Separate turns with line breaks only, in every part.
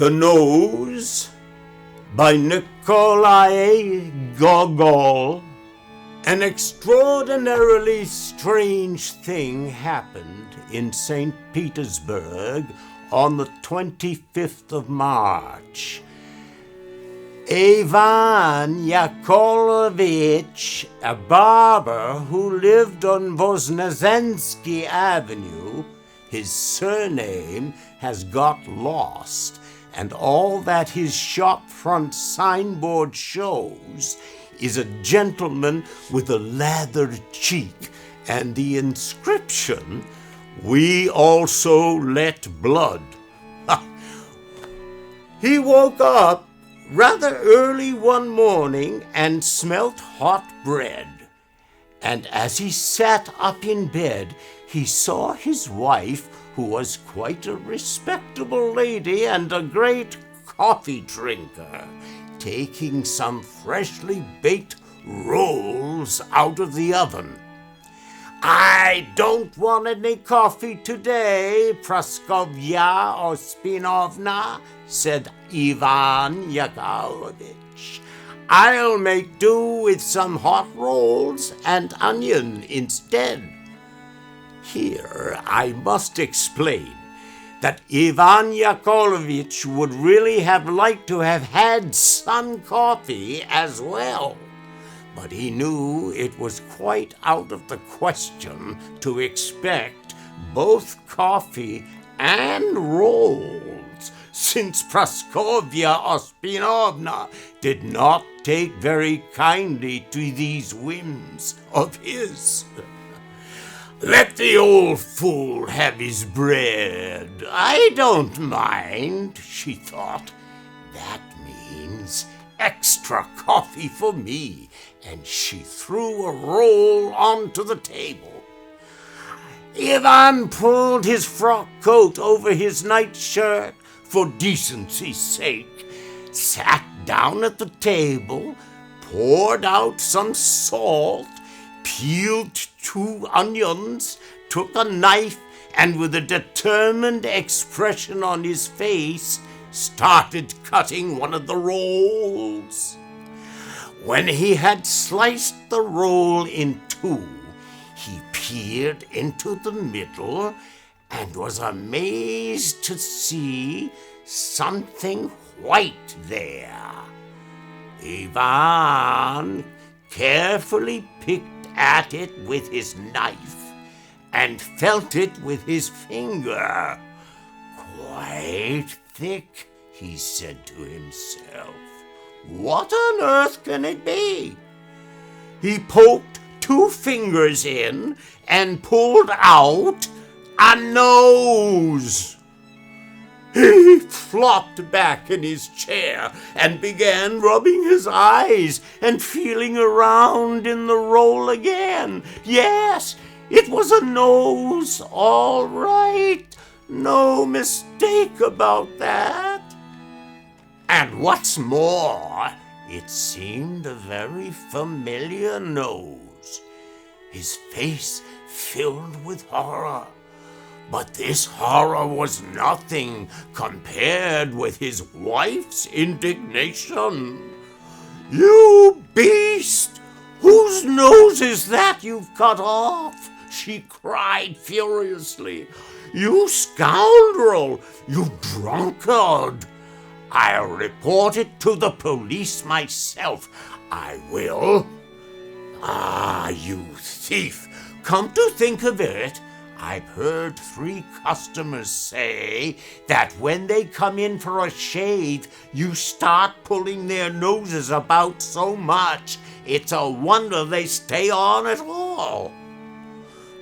The Nose by Nikolai Gogol. An extraordinarily strange thing happened in St. Petersburg on the 25th of March. Ivan Yakovlevich, a barber who lived on Voznesensky Avenue, his surname has got lost, and all that his shop front signboard shows is a gentleman with a lathered cheek and the inscription, "We also let blood." He woke up rather early one morning and smelt hot bread. And as he sat up in bed, he saw his wife, who was quite a respectable lady and a great coffee drinker, taking some freshly baked rolls out of the oven. "I don't want any coffee today, Praskovya Ospinovna," said Ivan Yakovlevich. "I'll make do with some hot rolls and onion instead." Here I must explain that Ivan Yakovlevich would really have liked to have had some coffee as well, but he knew it was quite out of the question to expect both coffee and rolls, since Praskovya Ospinovna did not take very kindly to these whims of his. "Let the old fool have his bread. I don't mind," she thought. "That means extra coffee for me," and she threw a roll onto the table. Ivan pulled his frock coat over his nightshirt for decency's sake, sat down at the table, poured out some salt, peeled 2 onions, took a knife, and with a determined expression on his face, started cutting one of the rolls. When he had sliced the roll in 2, he peered into the middle and was amazed to see something white there. Ivan carefully picked at it with his knife and felt it with his finger. "Quite thick," he said to himself. "What on earth can it be?" He poked 2 fingers in and pulled out a nose. He flopped back in his chair and began rubbing his eyes and feeling around in the roll again. Yes, it was a nose, all right. No mistake about that. And what's more, it seemed a very familiar nose. His face filled with horror. But this horror was nothing compared with his wife's indignation. "You beast! Whose nose is that you've cut off?" she cried furiously. "You scoundrel! You drunkard! I'll report it to the police myself. I will. Ah, you thief! Come to think of it, I've heard 3 customers say that when they come in for a shave, you start pulling their noses about so much, it's a wonder they stay on at all."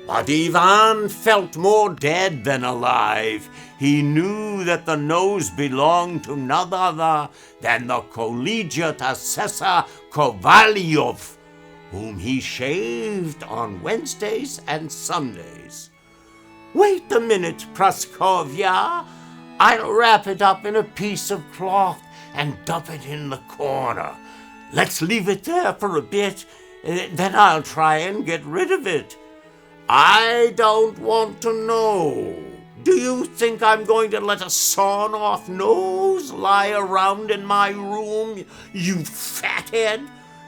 But Ivan felt more dead than alive. He knew that the nose belonged to none other than the collegiate assessor Kovalyov, whom he shaved on Wednesdays and Sundays. "Wait a minute, Praskovya. I'll wrap it up in a piece of cloth and dump it in the corner. Let's leave it there for a bit, then I'll try and get rid of it." "I don't want to know. Do you think I'm going to let a sawn-off nose lie around in my room, you fathead?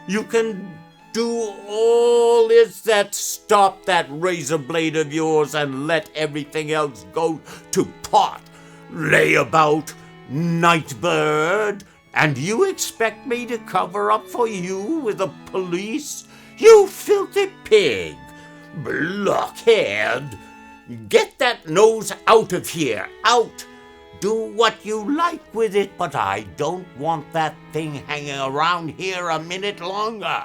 You can do all this that stop that razor blade of yours and let everything else go to pot. Layabout, nightbird, and you expect me to cover up for you with the police? You filthy pig! Blockhead! Get that nose out of here, out! Do what you like with it, but I don't want that thing hanging around here a minute longer.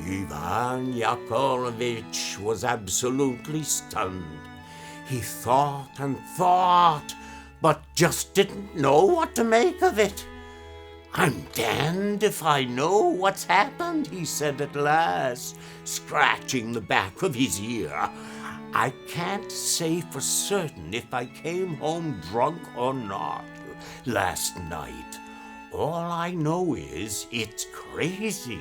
Ivan Yakovlevich was absolutely stunned. He thought and thought, but just didn't know what to make of it. I'm damned if I know what's happened, he said at last, scratching the back of his ear. I can't say for certain if I came home drunk or not last night. All I know is it's crazy.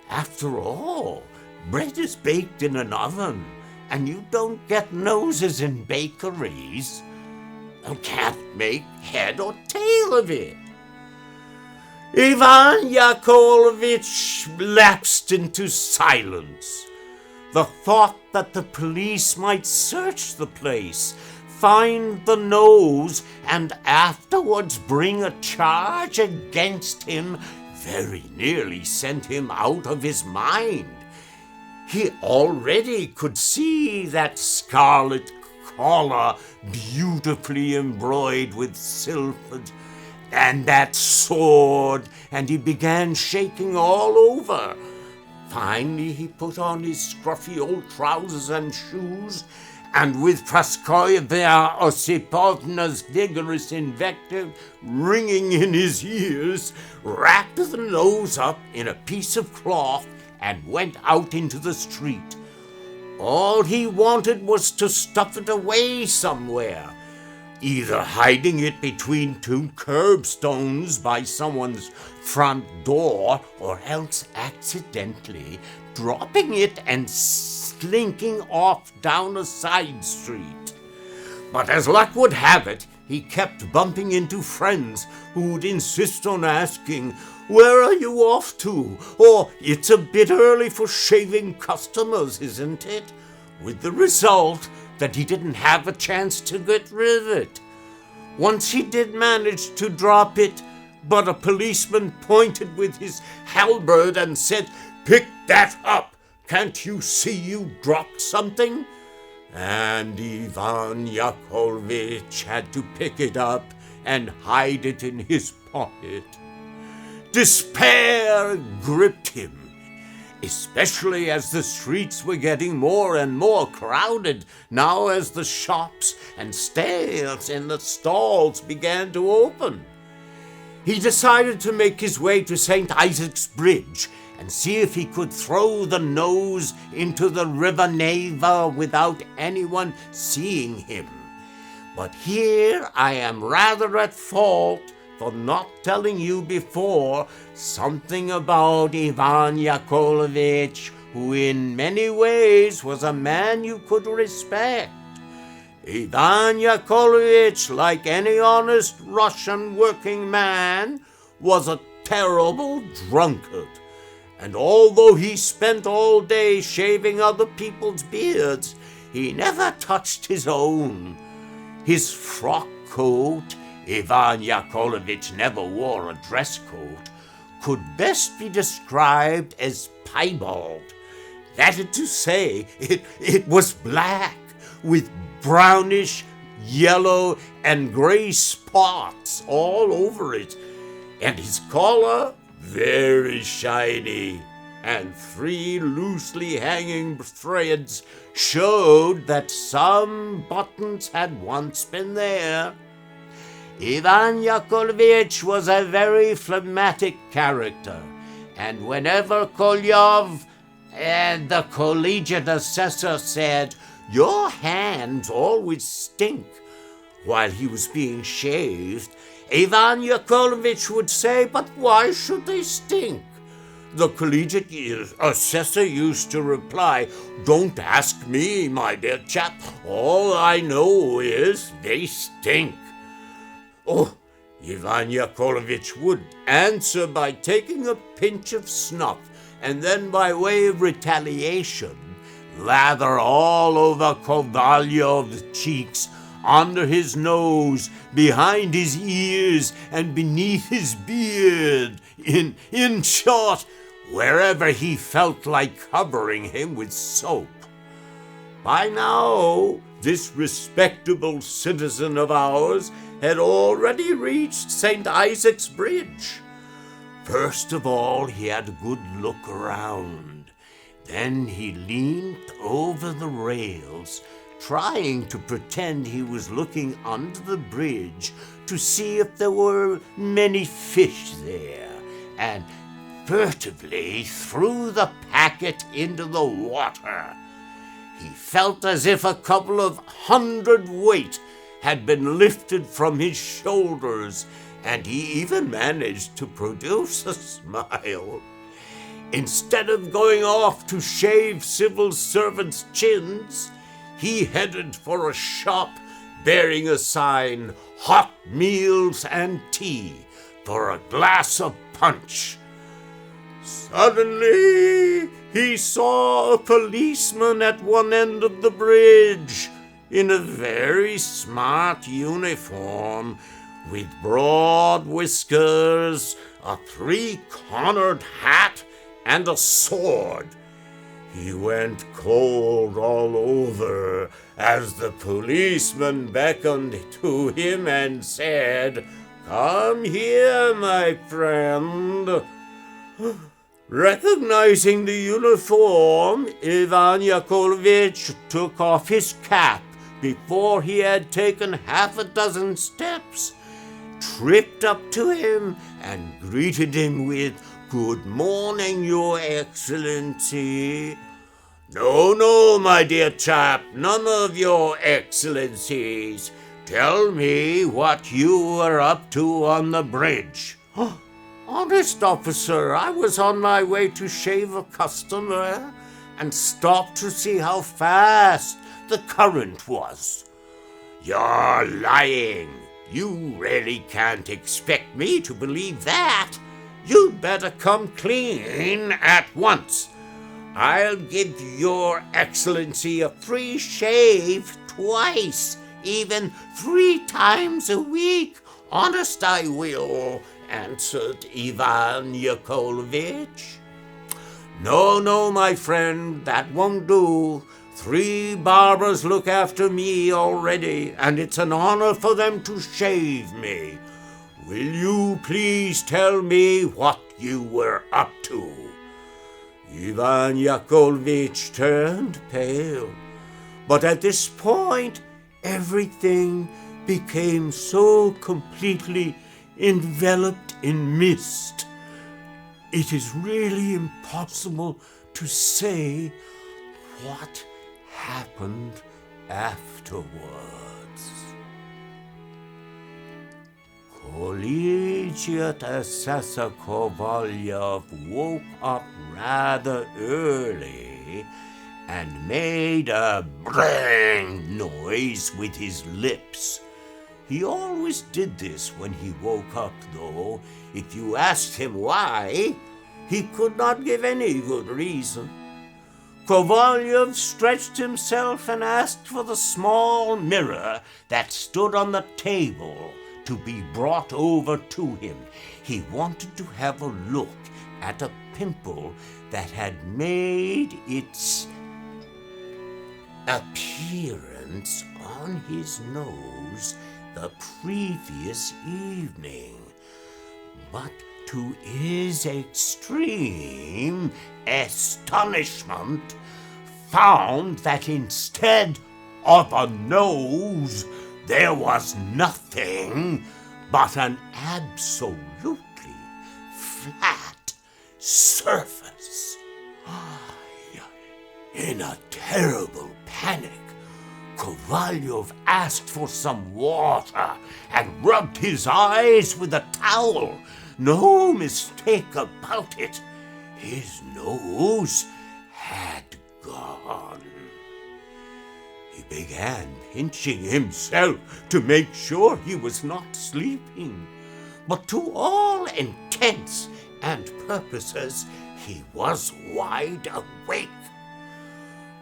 After all, bread is baked in an oven, and you don't get noses in bakeries. You can't make head or tail of it. Ivan Yakovlevich lapsed into silence. The thought that the police might search the place, find the nose, and afterwards bring a charge against him very nearly sent him out of his mind. He already could see that scarlet collar beautifully embroidered with silver, and that sword, and he began shaking all over. Finally, he put on his scruffy old trousers and shoes, and with Praskovya Osipovna's vigorous invective ringing in his ears, wrapped the nose up in a piece of cloth and went out into the street. All he wanted was to stuff it away somewhere, either hiding it between two curbstones by someone's front door, or else accidentally dropping it and slinking off down a side street. But as luck would have it, he kept bumping into friends who would insist on asking, "Where are you off to?" or "It's a bit early for shaving customers, isn't it?" with the result that he didn't have a chance to get rid of it. Once he did manage to drop it, but a policeman pointed with his halberd and said, "Pick that up! Can't you see you dropped something?" And Ivan Yakovlevich had to pick it up and hide it in his pocket. Despair gripped him, especially as the streets were getting more and more crowded now as the shops and stalls in the stalls began to open. He decided to make his way to St. Isaac's Bridge and see if he could throw the nose into the River Neva without anyone seeing him. But here I am rather at fault for not telling you before something about Ivan Yakovlevich, who in many ways was a man you could respect. Ivan Yakovlevich, like any honest Russian working man, was a terrible drunkard. And although he spent all day shaving other people's beards, he never touched his own. His frock coat — Ivan Yakovlevich never wore a dress coat — could best be described as piebald. That is to say, it was black, with brownish, yellow, and gray spots all over it, and his collar very shiny, and 3 loosely hanging threads showed that some buttons had once been there. Ivan Yakovlevich was a very phlegmatic character, and whenever Kolyov and the collegiate assessor said, "Your hands always stink," while he was being shaved, Ivan Yakovlevich would say, "But why should they stink? The collegiate assessor used to reply, "Don't ask me, my dear chap. All I know is they stink." Oh, Ivan Yakovlevich would answer by taking a pinch of snuff, and then by way of retaliation, lather all over Kovalyov's cheeks, under his nose, behind his ears, and beneath his beard. In short, wherever he felt like covering him with soap. By now, this respectable citizen of ours had already reached St. Isaac's Bridge. First of all, he had a good look around. Then he leaned over the rails, trying to pretend he was looking under the bridge to see if there were many fish there, and furtively threw the packet into the water. He felt as if a couple of hundredweight had been lifted from his shoulders, and he even managed to produce a smile. Instead of going off to shave civil servants' chins, he headed for a shop bearing a sign, "Hot meals and tea for a glass of punch." Suddenly, he saw a policeman at one end of the bridge in a very smart uniform with broad whiskers, a three-cornered hat, and a sword. He went cold all over as the policeman beckoned to him and said, "Come here, my friend." Recognizing the uniform, Ivan Yakovlevich took off his cap before he had taken half a dozen steps, tripped up to him, and greeted him with, "Good morning, Your Excellency." No, my dear chap, none of your excellencies. Tell me what you were up to on the bridge." "Honest, officer, I was on my way to shave a customer and stopped to see how fast the current was." "You're lying. You really can't expect me to believe that. You'd better come clean at once. I'll give your excellency a free shave twice, even 3 times a week. Honest, I will," answered Ivan Yakovlevich. No, my friend, that won't do. 3 barbers look after me already, and it's an honor for them to shave me. Will you please tell me what you were up to?" Ivan Yakovlevich turned pale, but at this point everything became so completely enveloped in mist. It is really impossible to say what happened afterwards. Collegiate Assessor Kovalyov woke up rather early and made a bang noise with his lips. He always did this when he woke up, though. If you asked him why, he could not give any good reason. Kovalyov stretched himself and asked for the small mirror that stood on the table to be brought over to him. He wanted to have a look at a pimple that had made its appearance on his nose the previous evening. But to his extreme astonishment, found that instead of a nose, there was nothing but an absolutely flat surface. In a terrible panic, Kovalyov asked for some water and rubbed his eyes with a towel. No mistake about it. His nose had gone. He began pinching himself to make sure he was not sleeping, but to all intents and purposes he was wide awake.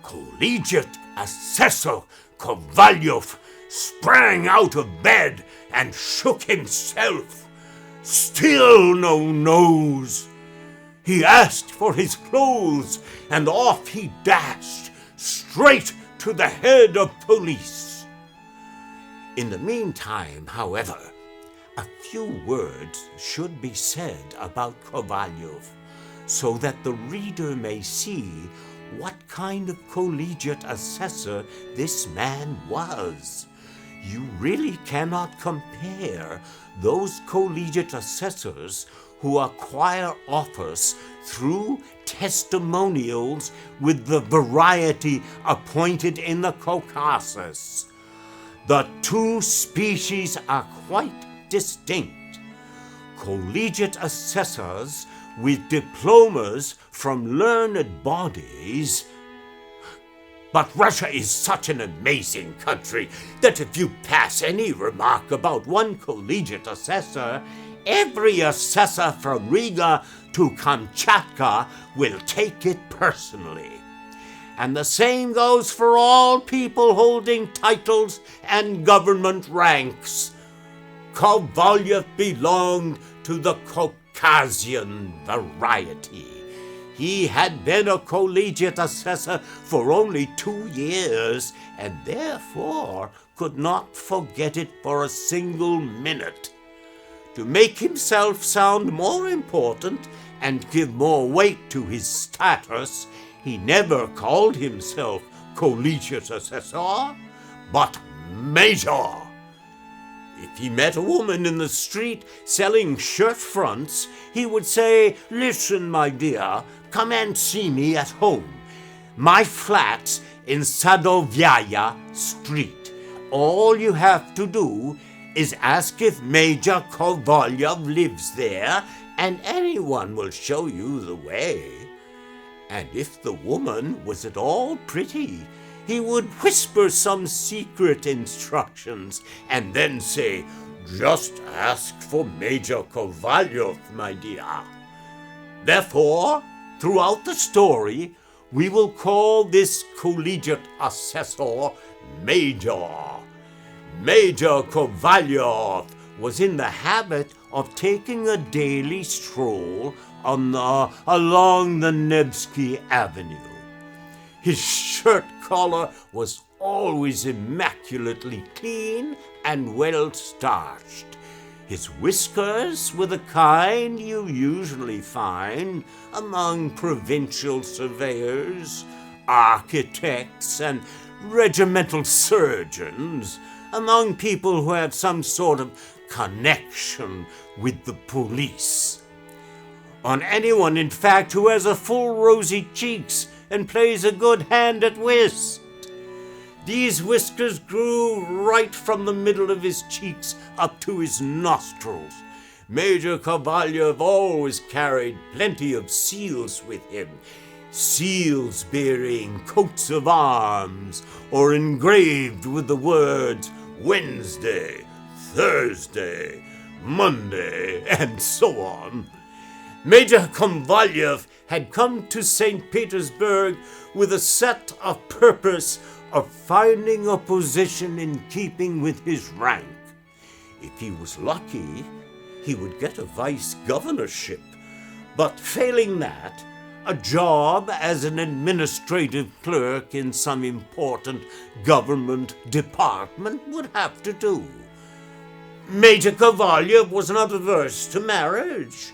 Collegiate Assessor Kovalyov sprang out of bed and shook himself. Still no nose. He asked for his clothes, and off he dashed, straight to the head of police. In the meantime, however, a few words should be said about Kovalyov, so that the reader may see what kind of collegiate assessor this man was. You really cannot compare those collegiate assessors who acquire office through testimonials with the variety appointed in the Caucasus. The two species are quite distinct. Collegiate assessors with diplomas from learned bodies. But Russia is such an amazing country that if you pass any remark about one collegiate assessor, every assessor from Riga to Kamchatka will take it personally. And the same goes for all people holding titles and government ranks. Kovalyov belonged to the Caucasian variety. He had been a collegiate assessor for only 2 years, and therefore could not forget it for a single minute. To make himself sound more important and give more weight to his status, he never called himself collegiate assessor, but major. If he met a woman in the street selling shirt fronts, he would say, "Listen, my dear, come and see me at home. My flat's in Sadovyaya Street. All you have to do is ask if Major Kovalyov lives there, and anyone will show you the way." And if the woman was at all pretty, he would whisper some secret instructions and then say, "Just ask for Major Kovalyov, my dear." Therefore, throughout the story, we will call this collegiate assessor Major. Major Kovalyov was in the habit of taking a daily stroll along the Nevsky Avenue. His shirt collar was always immaculately clean and well starched. His whiskers were the kind you usually find among provincial surveyors, architects, and regimental surgeons, among people who have some sort of connection with the police. On anyone, in fact, who has a full rosy cheeks and plays a good hand at whist. These whiskers grew right from the middle of his cheeks up to his nostrils. Major Kovalyov always carried plenty of seals with him, seals bearing coats of arms or engraved with the words Wednesday, Thursday, Monday, and so on. Major Kovalyov had come to St. Petersburg with a set of purpose of finding a position in keeping with his rank. If he was lucky, he would get a vice-governorship, but failing that, a job as an administrative clerk in some important government department would have to do. Major Kovalyov was not averse to marriage,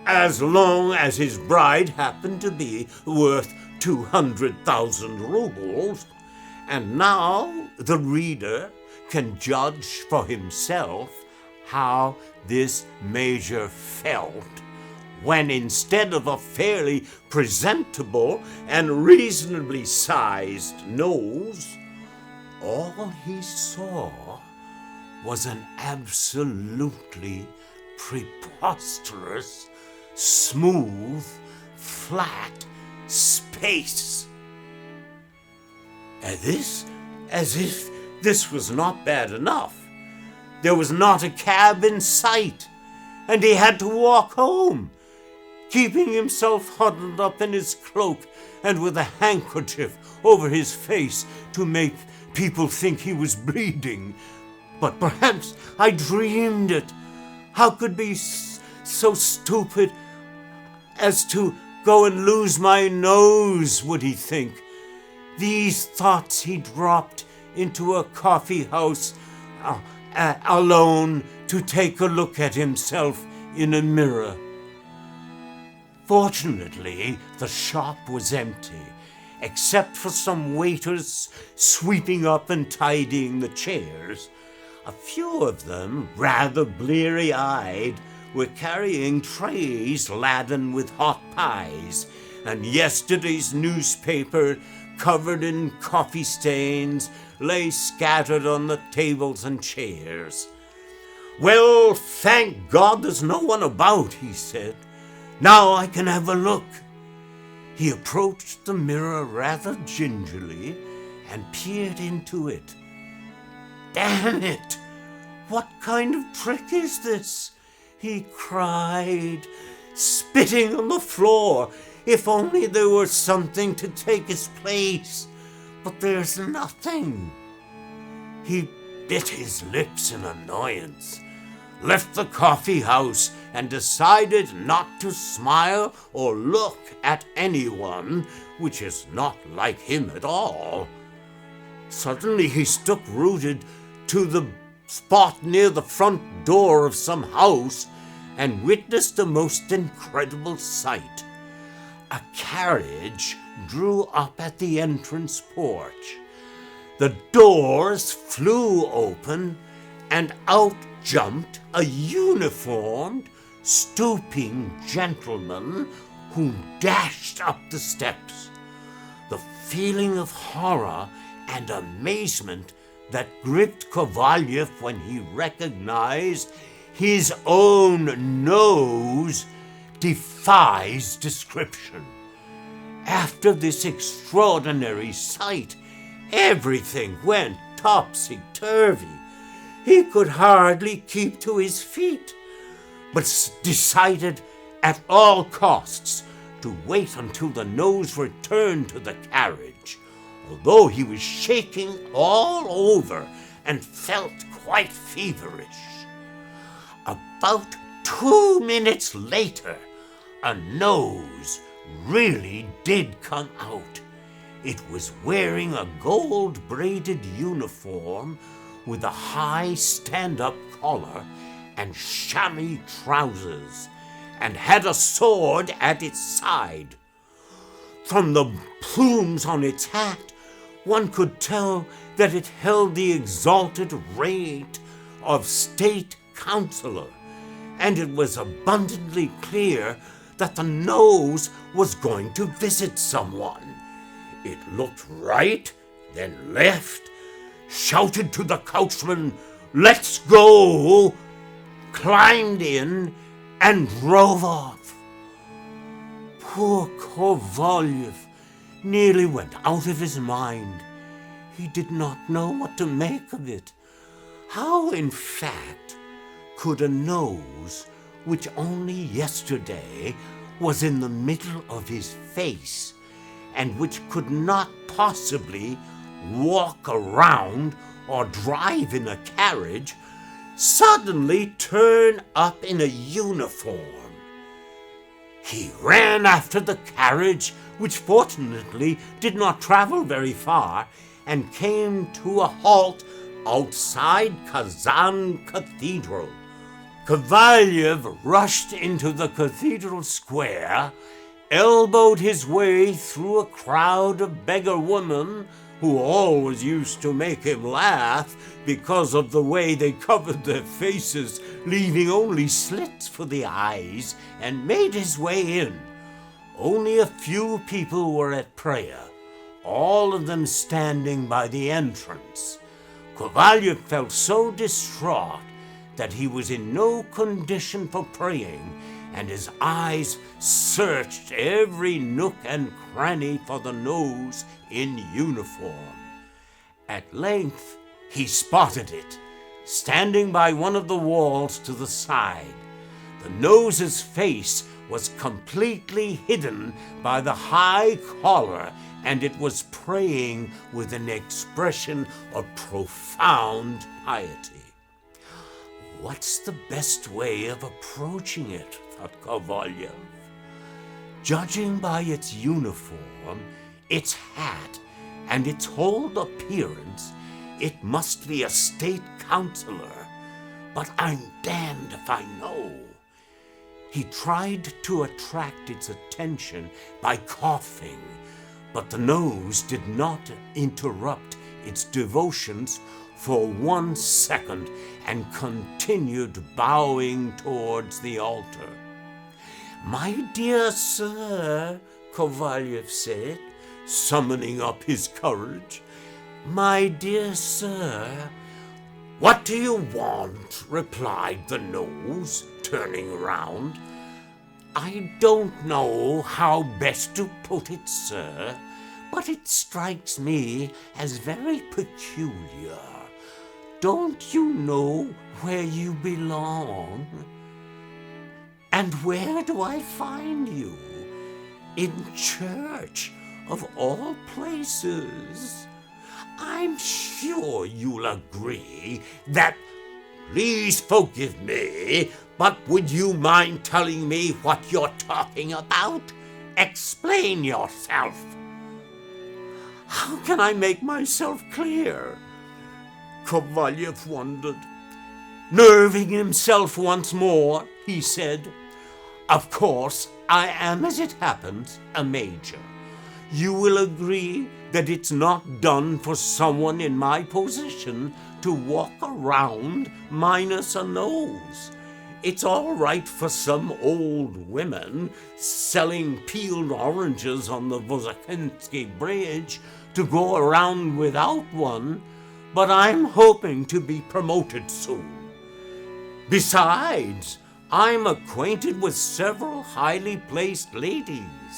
as long as his bride happened to be worth 200,000 rubles. And now the reader can judge for himself how this major felt when, instead of a fairly presentable and reasonably sized nose, all he saw was an absolutely preposterous, smooth, flat space. As if this was not bad enough, there was not a cab in sight, and he had to walk home, keeping himself huddled up in his cloak and with a handkerchief over his face to make people think he was bleeding. But perhaps I dreamed it. How could be so stupid as to go and lose my nose, would he think? These thoughts he dropped into a coffee house alone to take a look at himself in a mirror. Fortunately, the shop was empty, except for some waiters sweeping up and tidying the chairs. A few of them, rather bleary-eyed, were carrying trays laden with hot pies, and yesterday's newspaper, covered in coffee stains, lay scattered on the tables and chairs. "Well, thank God there's no one about," he said. "Now I can have a look." He approached the mirror rather gingerly and peered into it. "Damn it! What kind of trick is this?" he cried, spitting on the floor. "If only there were something to take his place, but there's nothing." He bit his lips in annoyance, left the coffee house, and decided not to smile or look at anyone, which is not like him at all. Suddenly he stuck rooted to the spot near the front door of some house and witnessed a most incredible sight. A carriage drew up at the entrance porch. The doors flew open, and out jumped a uniformed, stooping gentleman who dashed up the steps. The feeling of horror and amazement that gripped Kovalyev when he recognized his own nose defies description. After this extraordinary sight, everything went topsy-turvy. He could hardly keep to his feet, but decided at all costs to wait until the nose returned to the carriage, although he was shaking all over and felt quite feverish. About 2 minutes later, a nose really did come out. It was wearing a gold-braided uniform with a high stand-up collar and chamois trousers, and had a sword at its side. From the plumes on its hat, one could tell that it held the exalted rank of state councillor, and it was abundantly clear that the nose was going to visit someone. It looked right, then left, shouted to the coachman, "Let's go!" climbed in, and drove off. Poor Kovalyev nearly went out of his mind. He did not know what to make of it. How, in fact, could a nose, which only yesterday was in the middle of his face, and which could not possibly walk around or drive in a carriage, suddenly turn up in a uniform? He ran after the carriage, which fortunately did not travel very far, and came to a halt outside Kazan Cathedral. Kovalyev rushed into the cathedral square, elbowed his way through a crowd of beggar women who always used to make him laugh because of the way they covered their faces, leaving only slits for the eyes, and made his way in. Only a few people were at prayer, all of them standing by the entrance. Kovalyev felt so distraught that he was in no condition for praying, and his eyes searched every nook and cranny for the nose in uniform. At length he spotted it, standing by one of the walls to the side. The nose's face was completely hidden by the high collar, and it was praying with an expression of profound piety. What's the best way of approaching it, thought Kovalyov. Judging by its uniform, its hat, and its whole appearance, it must be a state councilor, but I'm damned if I know. He tried to attract its attention by coughing, but the nose did not interrupt its devotions for 1 second and continued bowing towards the altar. "My dear sir," Kovalyov said, summoning up his courage, "my dear sir." "What do you want?" replied the nose, turning round. "I don't know how best to put it, sir, but it strikes me as very peculiar. Don't you know where you belong? And where do I find you? In church, of all places. I'm sure you'll agree that—" "Please forgive me, but would you mind telling me what you're talking about? Explain yourself." "How can I make myself clear?" Kovalyov wondered. Nerving himself once more, he said, "Of course, I am, as it happens, a major. You will agree that it's not done for someone in my position to walk around minus a nose. It's all right for some old women selling peeled oranges on the Vozakensky Bridge to go around without one, but I'm hoping to be promoted soon. Besides, I'm acquainted with several highly placed ladies.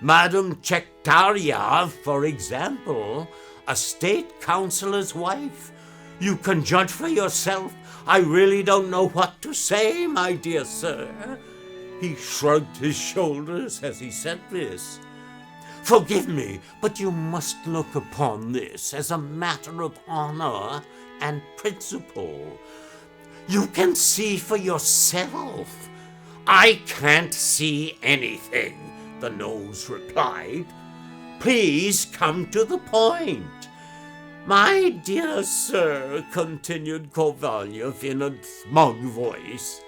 Madame Chektaryev, for example, a state councillor's wife. You can judge for yourself. I really don't know what to say, my dear sir." He shrugged his shoulders as he said this. "Forgive me, but you must look upon this as a matter of honor and principle. You can see for yourself." "I can't see anything," the nose replied. "Please come to the point." "My dear sir," continued Kovalyov in a smug voice,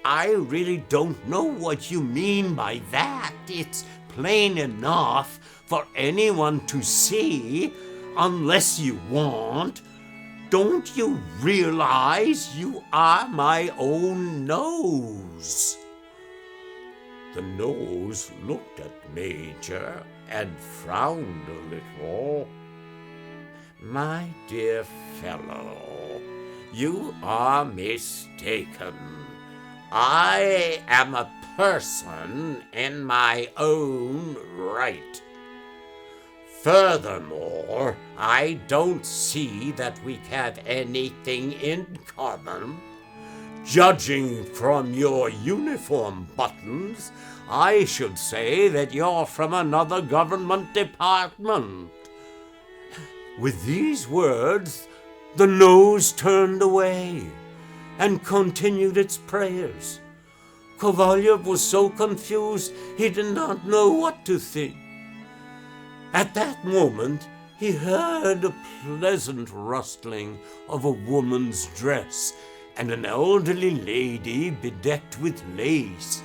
"I really don't know what you mean by that. It's plain enough for anyone to see, unless you want. Don't you realize you are my own nose?" The nose looked at Major and frowned a little. "My dear fellow, you are mistaken. I am a person in my own right. Furthermore, I don't see that we have anything in common. Judging from your uniform buttons, I should say that you're from another government department." With these words, the nose turned away and continued its prayers. Kovalyov was so confused he did not know what to think. At that moment, he heard a pleasant rustling of a woman's dress, and an elderly lady bedecked with lace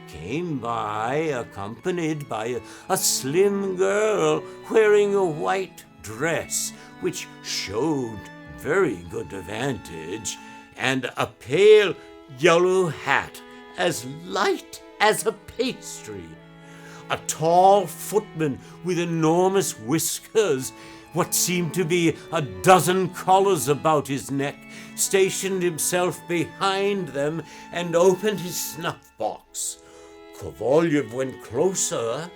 came by, accompanied by a slim girl wearing a white dress, which showed very good advantage, and a pale yellow hat as light as a pastry. A tall footman with enormous whiskers, what seemed to be a dozen collars about his neck, stationed himself behind them and opened his snuff-box. Kovalyov went closer,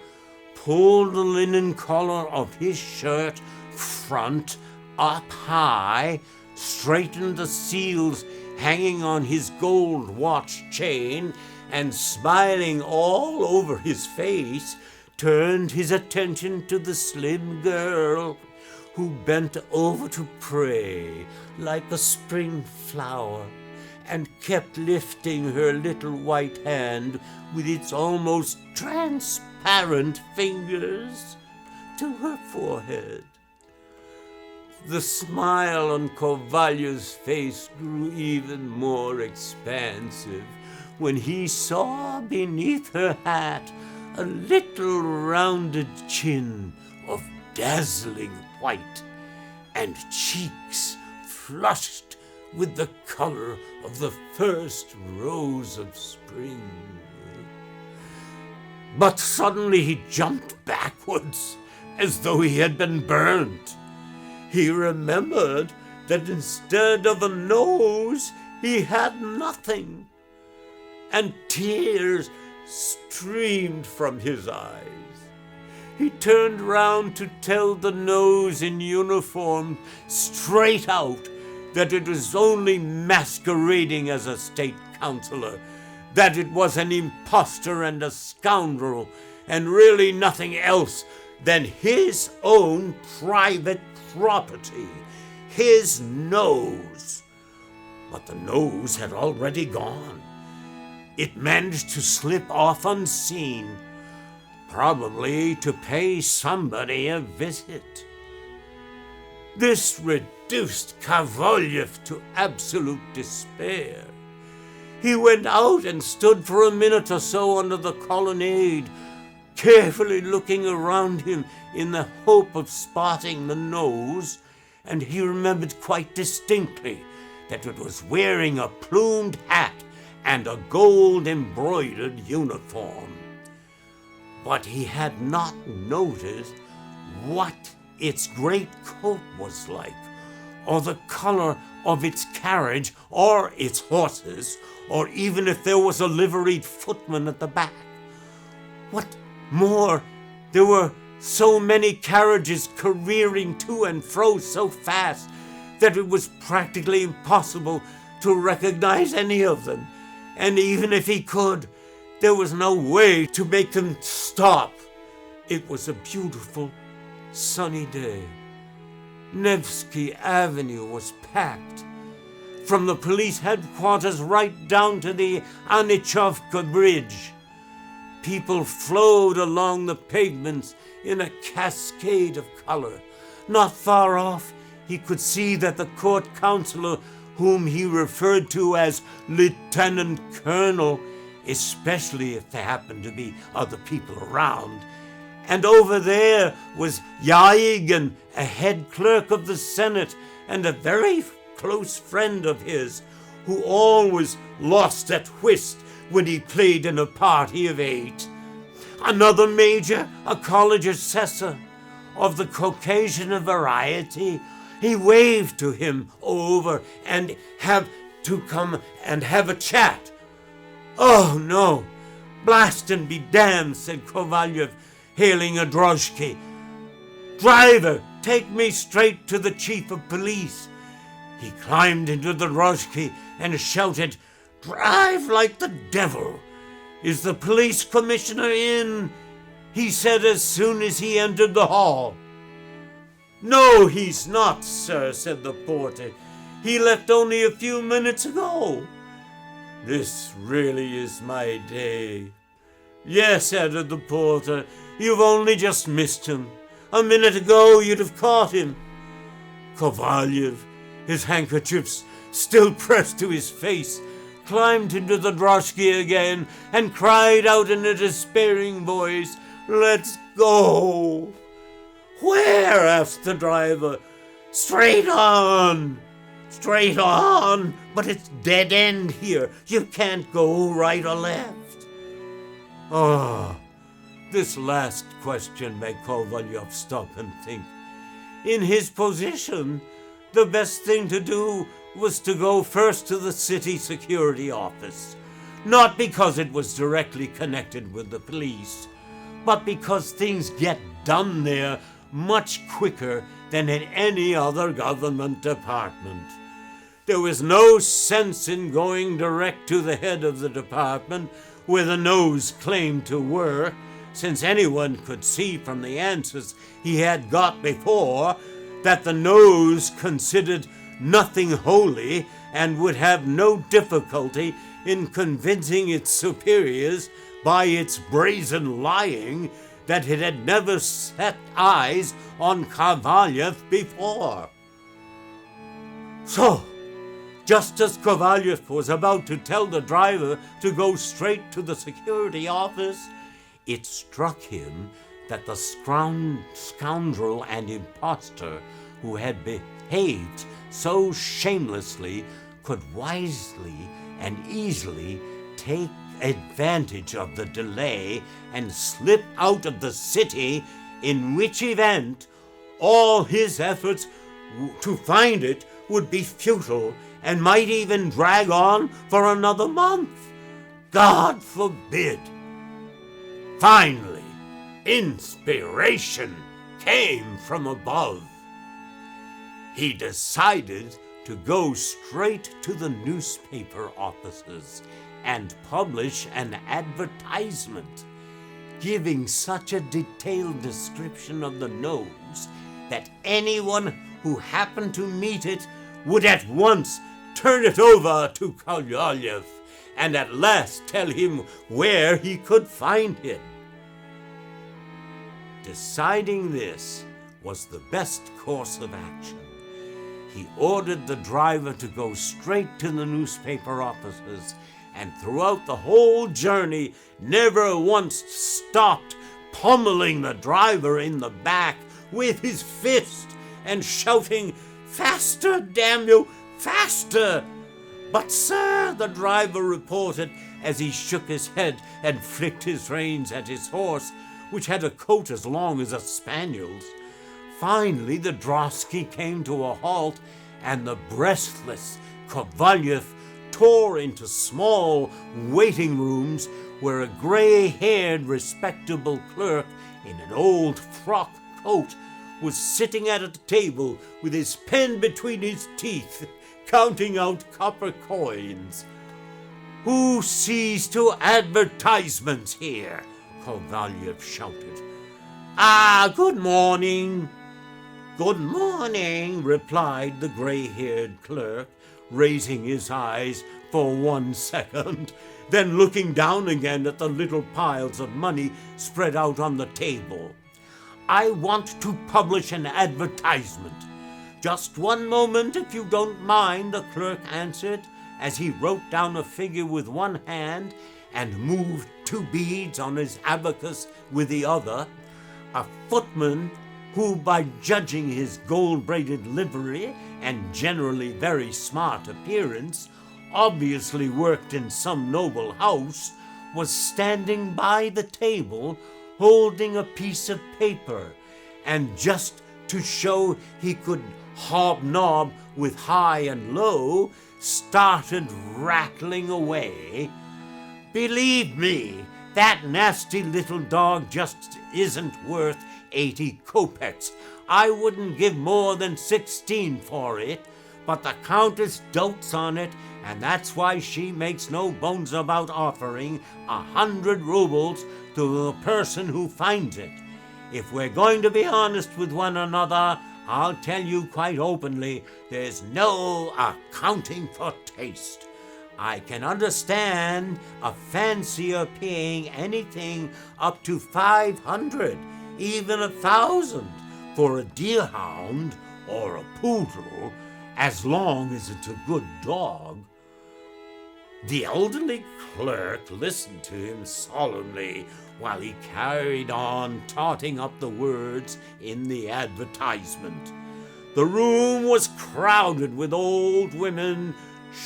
pulled the linen collar of his shirt front up high, straightened the seals hanging on his gold watch chain, and smiling all over his face, turned his attention to the slim girl who bent over to pray like a spring flower and kept lifting her little white hand with its almost transparent fingers to her forehead. The smile on Kovalyov's face grew even more expansive when he saw beneath her hat a little rounded chin of dazzling white and cheeks flushed with the color of the first rose of spring. But suddenly he jumped backwards as though he had been burnt. He remembered that instead of a nose, he had nothing, and tears streamed from his eyes. He turned round to tell the nose in uniform straight out that it was only masquerading as a state councillor, that it was an impostor and a scoundrel, and really nothing else than his own private property, his nose. But the nose had already gone. It managed to slip off unseen, probably to pay somebody a visit. This reduced Kovalyov to absolute despair. He went out and stood for a minute or so under the colonnade, carefully looking around him in the hope of spotting the nose, and he remembered quite distinctly that it was wearing a plumed hat and a gold-embroidered uniform. But he had not noticed what its great coat was like, or the color of its carriage, or its horses, or even if there was a liveried footman at the back. What more, there were so many carriages careering to and fro so fast that it was practically impossible to recognize any of them. And even if he could, there was no way to make them stop. It was a beautiful, sunny day. Nevsky Avenue was packed, from the police headquarters right down to the Anichevka Bridge. People flowed along the pavements in a cascade of color. Not far off, he could see that the court councillor, whom he referred to as Lieutenant Colonel, especially if there happened to be other people around. And over there was Yaigin, a head clerk of the Senate and a very close friend of his, who always lost at whist when he played in a party of 8. Another major, a college assessor of the Caucasian variety. He waved to him over and have to come and have a chat. "Oh, no, blast and be damned," said Kovalyov, hailing a droshky. "Driver, take me straight to the chief of police." He climbed into the droshky and shouted, "Drive like the devil. Is the police commissioner in?" he said as soon as he entered the hall. "No, he's not, sir," said the porter. "He left only a few minutes ago." "This really is my day." "Yes," added the porter, "you've only just missed him. A minute ago you'd have caught him." Kovalyov, his handkerchiefs still pressed to his face, climbed into the droshky again and cried out in a despairing voice, "Let's go." "Where?" asked the driver. "Straight on." "Straight on? But it's dead end here. You can't go right or left." "Oh, This last question made Kovalyov stop and think. In his position, the best thing to do was to go first to the city security office, not because it was directly connected with the police, but because things get done there much quicker than in any other government department. There was no sense in going direct to the head of the department where the nose claimed to work, since anyone could see from the answers he had got before that the nose considered nothing holy and would have no difficulty in convincing its superiors by its brazen lying that it had never set eyes on Kovalyov before. So, just as Kovalyov was about to tell the driver to go straight to the security office, it struck him that the scoundrel and impostor who had behaved so shamelessly could wisely and easily take advantage of the delay and slip out of the city, in which event all his efforts to find it would be futile and might even drag on for another month. God forbid! Finally, inspiration came from above. He decided to go straight to the newspaper offices and publish an advertisement, giving such a detailed description of the nose that anyone who happened to meet it would at once turn it over to Kovalyov and at last tell him where he could find it. Deciding this was the best course of action, he ordered the driver to go straight to the newspaper offices, and throughout the whole journey never once stopped pummeling the driver in the back with his fist and shouting, "Faster, damn you, faster!" "But sir," the driver reported as he shook his head and flicked his reins at his horse, which had a coat as long as a spaniel's. Finally, the drosky came to a halt, and the breathless Kovalyov tore into small waiting rooms where a gray-haired, respectable clerk in an old frock coat was sitting at a table with his pen between his teeth, counting out copper coins. "Who sees to advertisements here?" Kovalyov shouted. "Ah, good morning." "Good morning," replied the gray-haired clerk, raising his eyes for 1 second, then looking down again at the little piles of money spread out on the table. "I want to publish an advertisement." "Just one moment, if you don't mind," the clerk answered, as he wrote down a figure with one hand and moved 2 beads on his abacus with the other. A footman, who, by judging his gold-braided livery and generally very smart appearance, obviously worked in some noble house, was standing by the table holding a piece of paper, and just to show he could hobnob with high and low, started rattling away. "Believe me, that nasty little dog just isn't worth 80 kopecks. I wouldn't give more than 16 for it, but the Countess dotes on it, and that's why she makes no bones about offering 100 rubles to the person who finds it. If we're going to be honest with one another, I'll tell you quite openly, there's no accounting for taste. I can understand a fancier paying anything up to 500, even 1,000, for a deerhound or a poodle, as long as it's a good dog." The elderly clerk listened to him solemnly while he carried on totting up the words in the advertisement. The room was crowded with old women,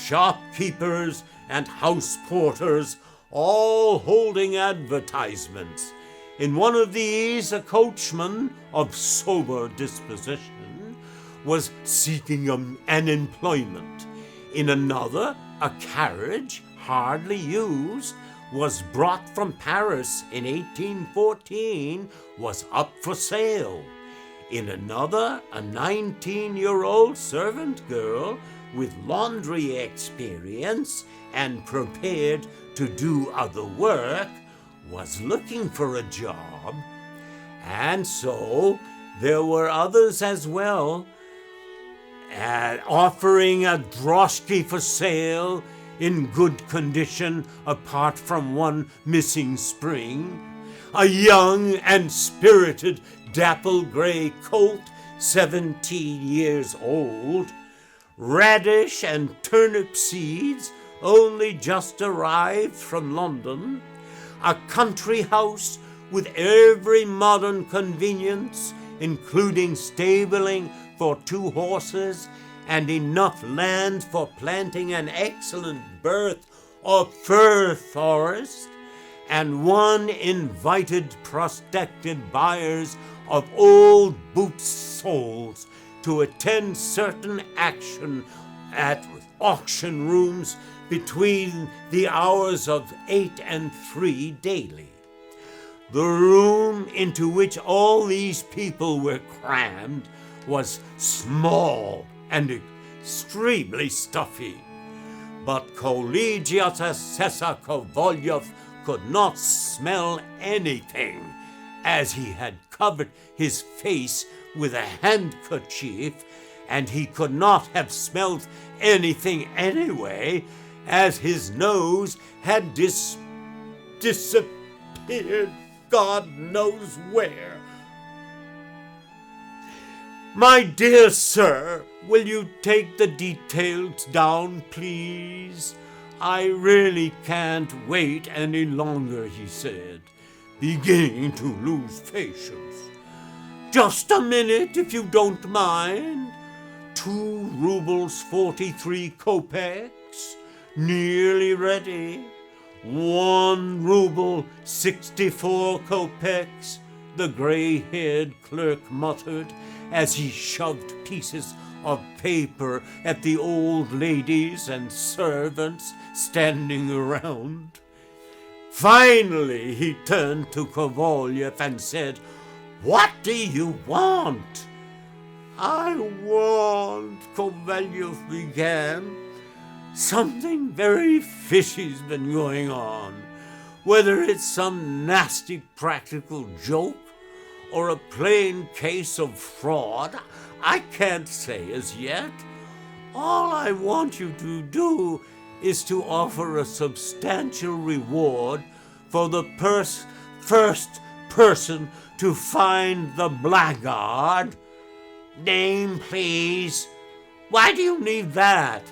shopkeepers, and house porters, all holding advertisements. In one of these, a coachman of sober disposition was seeking an employment. In another, a carriage, hardly used, was brought from Paris in 1814, was up for sale. In another, a 19-year-old servant girl with laundry experience and prepared to do other work was looking for a job. And so there were others as well, offering a droshky for sale in good condition apart from one missing spring, a young and spirited dapple-gray colt 17 years old, radish and turnip seeds only just arrived from London, a country house with every modern convenience, including stabling for 2 horses and enough land for planting an excellent birth of fir forest, and one invited prospective buyers of old boot soles to attend certain action at auction rooms between the hours of 8 and 3 daily. The room into which all these people were crammed was small and extremely stuffy, but Collegiate Assessor Kovalyov could not smell anything, as he had covered his face with a handkerchief, and he could not have smelled anything anyway, as his nose had disappeared God knows where. My dear sir, will you take the details down, please? I really can't wait any longer, he said, beginning to lose patience. Just a minute, if you don't mind. 2 rubles 43 kopecks, nearly ready. 1 ruble 64 kopecks, the gray-haired clerk muttered as he shoved pieces of paper at the old ladies and servants standing around. Finally, he turned to Kovalyov and said, "What do you want?" "I want," Kovalyov began. "Something very fishy's been going on. Whether it's some nasty practical joke or a plain case of fraud, I can't say as yet. All I want you to do is to offer a substantial reward for the first person to find the blackguard." "Name, please." "Why do you need that?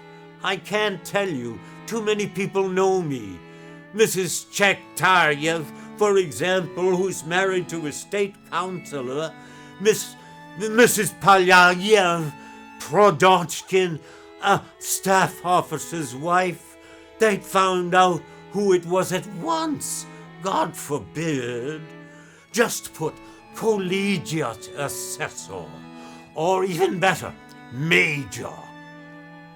I can't tell you. Too many people know me. Mrs. Chektaryev, for example, who's married to a state councillor, Mrs. Palyayev, Prodochkin, a staff officer's wife. They'd found out who it was at once. God forbid. Just put collegiate assessor, or even better, major.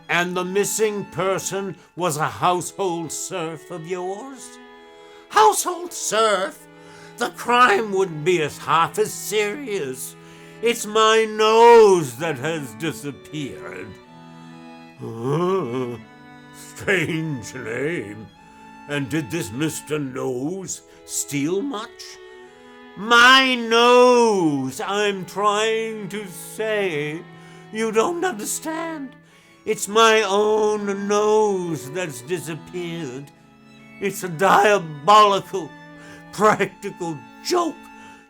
And the missing person was a household serf of yours? Household serf? The crime wouldn't be half as serious. It's my nose that has disappeared." Strange name. And did this Mr. Nose steal much? My nose, I'm trying to say. You don't understand. It's my own nose that's disappeared. It's a diabolical, practical joke.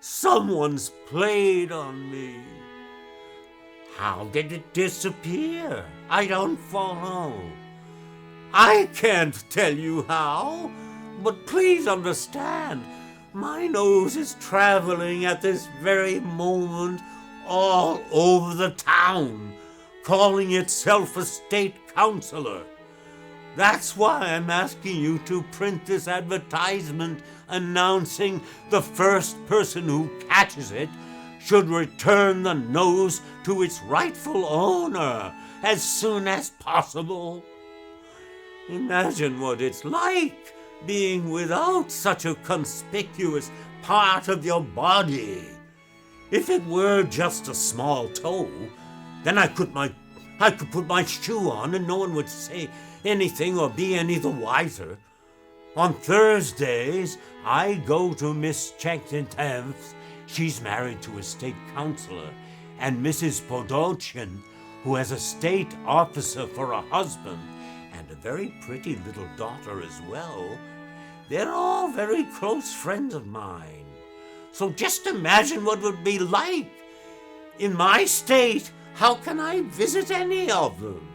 Someone's played on me. How did it disappear? I don't follow. I can't tell you how, but please understand, my nose is traveling at this very moment all over the town, calling itself a state councillor. That's why I'm asking you to print this advertisement announcing the first person who catches it should return the nose to its rightful owner as soon as possible. Imagine what it's like being without such a conspicuous part of your body. If it were just a small toe, then I could put my shoe on and no one would say anything or be any the wiser. On Thursdays, I go to Miss Chenkentev's. She's married to a state councilor, and Mrs. Podolchin, who has a state officer for a husband and a very pretty little daughter as well. They're all very close friends of mine. So just imagine what it would be like. In my state, how can I visit any of them?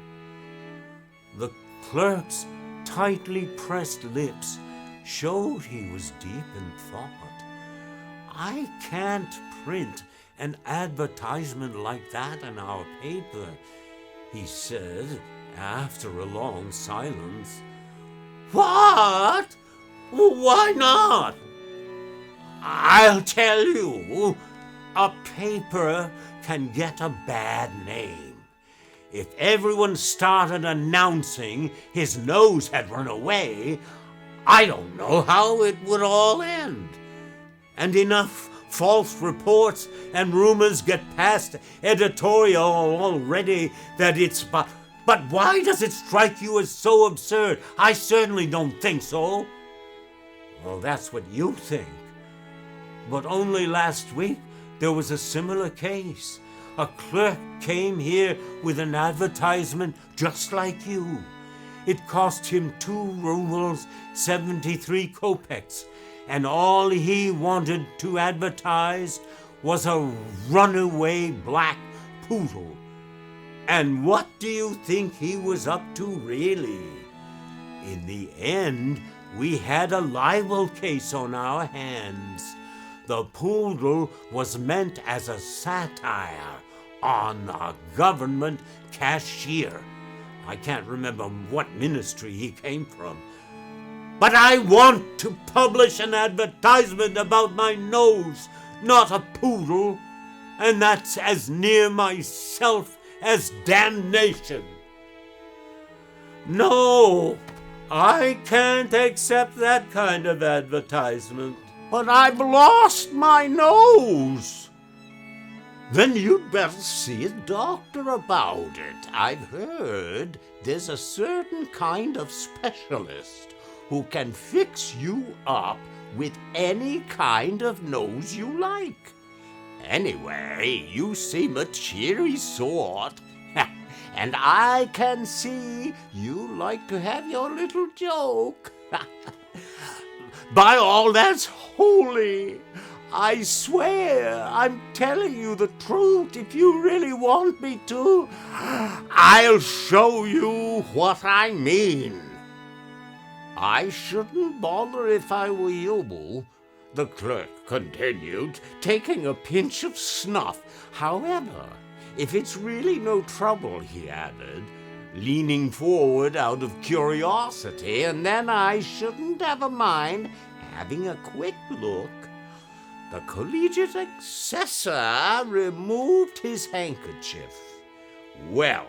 The clerk's tightly pressed lips showed he was deep in thought. I can't print an advertisement like that in our paper, he said after a long silence. What? Why not? I'll tell you, a paper can get a bad name. If everyone started announcing his nose had run away, I don't know how it would all end. And enough false reports and rumors get past editorial already that it's but why does it strike you as so absurd? I certainly don't think so. Well, that's what you think. But only last week there was a similar case. A clerk came here with an advertisement just like you. It cost him 2 rubles 73 kopecks, and all he wanted to advertise was a runaway black poodle. And what do you think he was up to, really? In the end, we had a libel case on our hands. The poodle was meant as a satire on a government cashier. I can't remember what ministry he came from. But I want to publish an advertisement about my nose, not a poodle, and that's as near myself as damnation. No, I can't accept that kind of advertisement. But I've lost my nose. Then you'd better see a doctor about it. I've heard there's a certain kind of specialist who can fix you up with any kind of nose you like. Anyway, you seem a cheery sort, and I can see you like to have your little joke. By all that's holy, I swear I'm telling you the truth. If you really want me to, I'll show you what I mean. I shouldn't bother if I were you, the clerk continued, taking a pinch of snuff. However, if it's really no trouble, he added, leaning forward out of curiosity, and then I shouldn't have a mind having a quick look. The collegiate assessor removed his handkerchief. Well,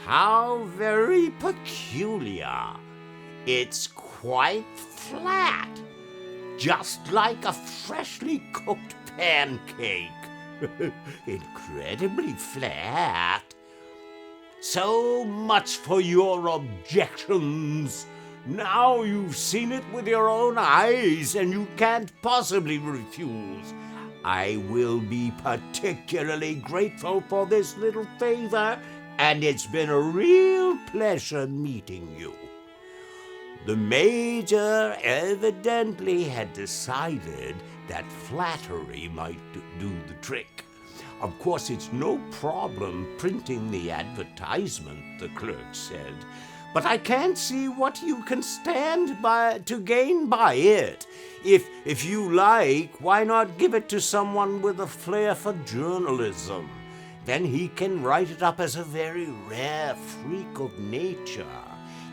how very peculiar. It's quite flat, just like a freshly cooked pancake. Incredibly flat. So much for your objections. Now you've seen it with your own eyes, and you can't possibly refuse. I will be particularly grateful for this little favor, and it's been a real pleasure meeting you. The major evidently had decided that flattery might do the trick. Of course, it's no problem printing the advertisement, the clerk said, but I can't see what you can stand by to gain by it. If you like, why not give it to someone with a flair for journalism? Then he can write it up as a very rare freak of nature,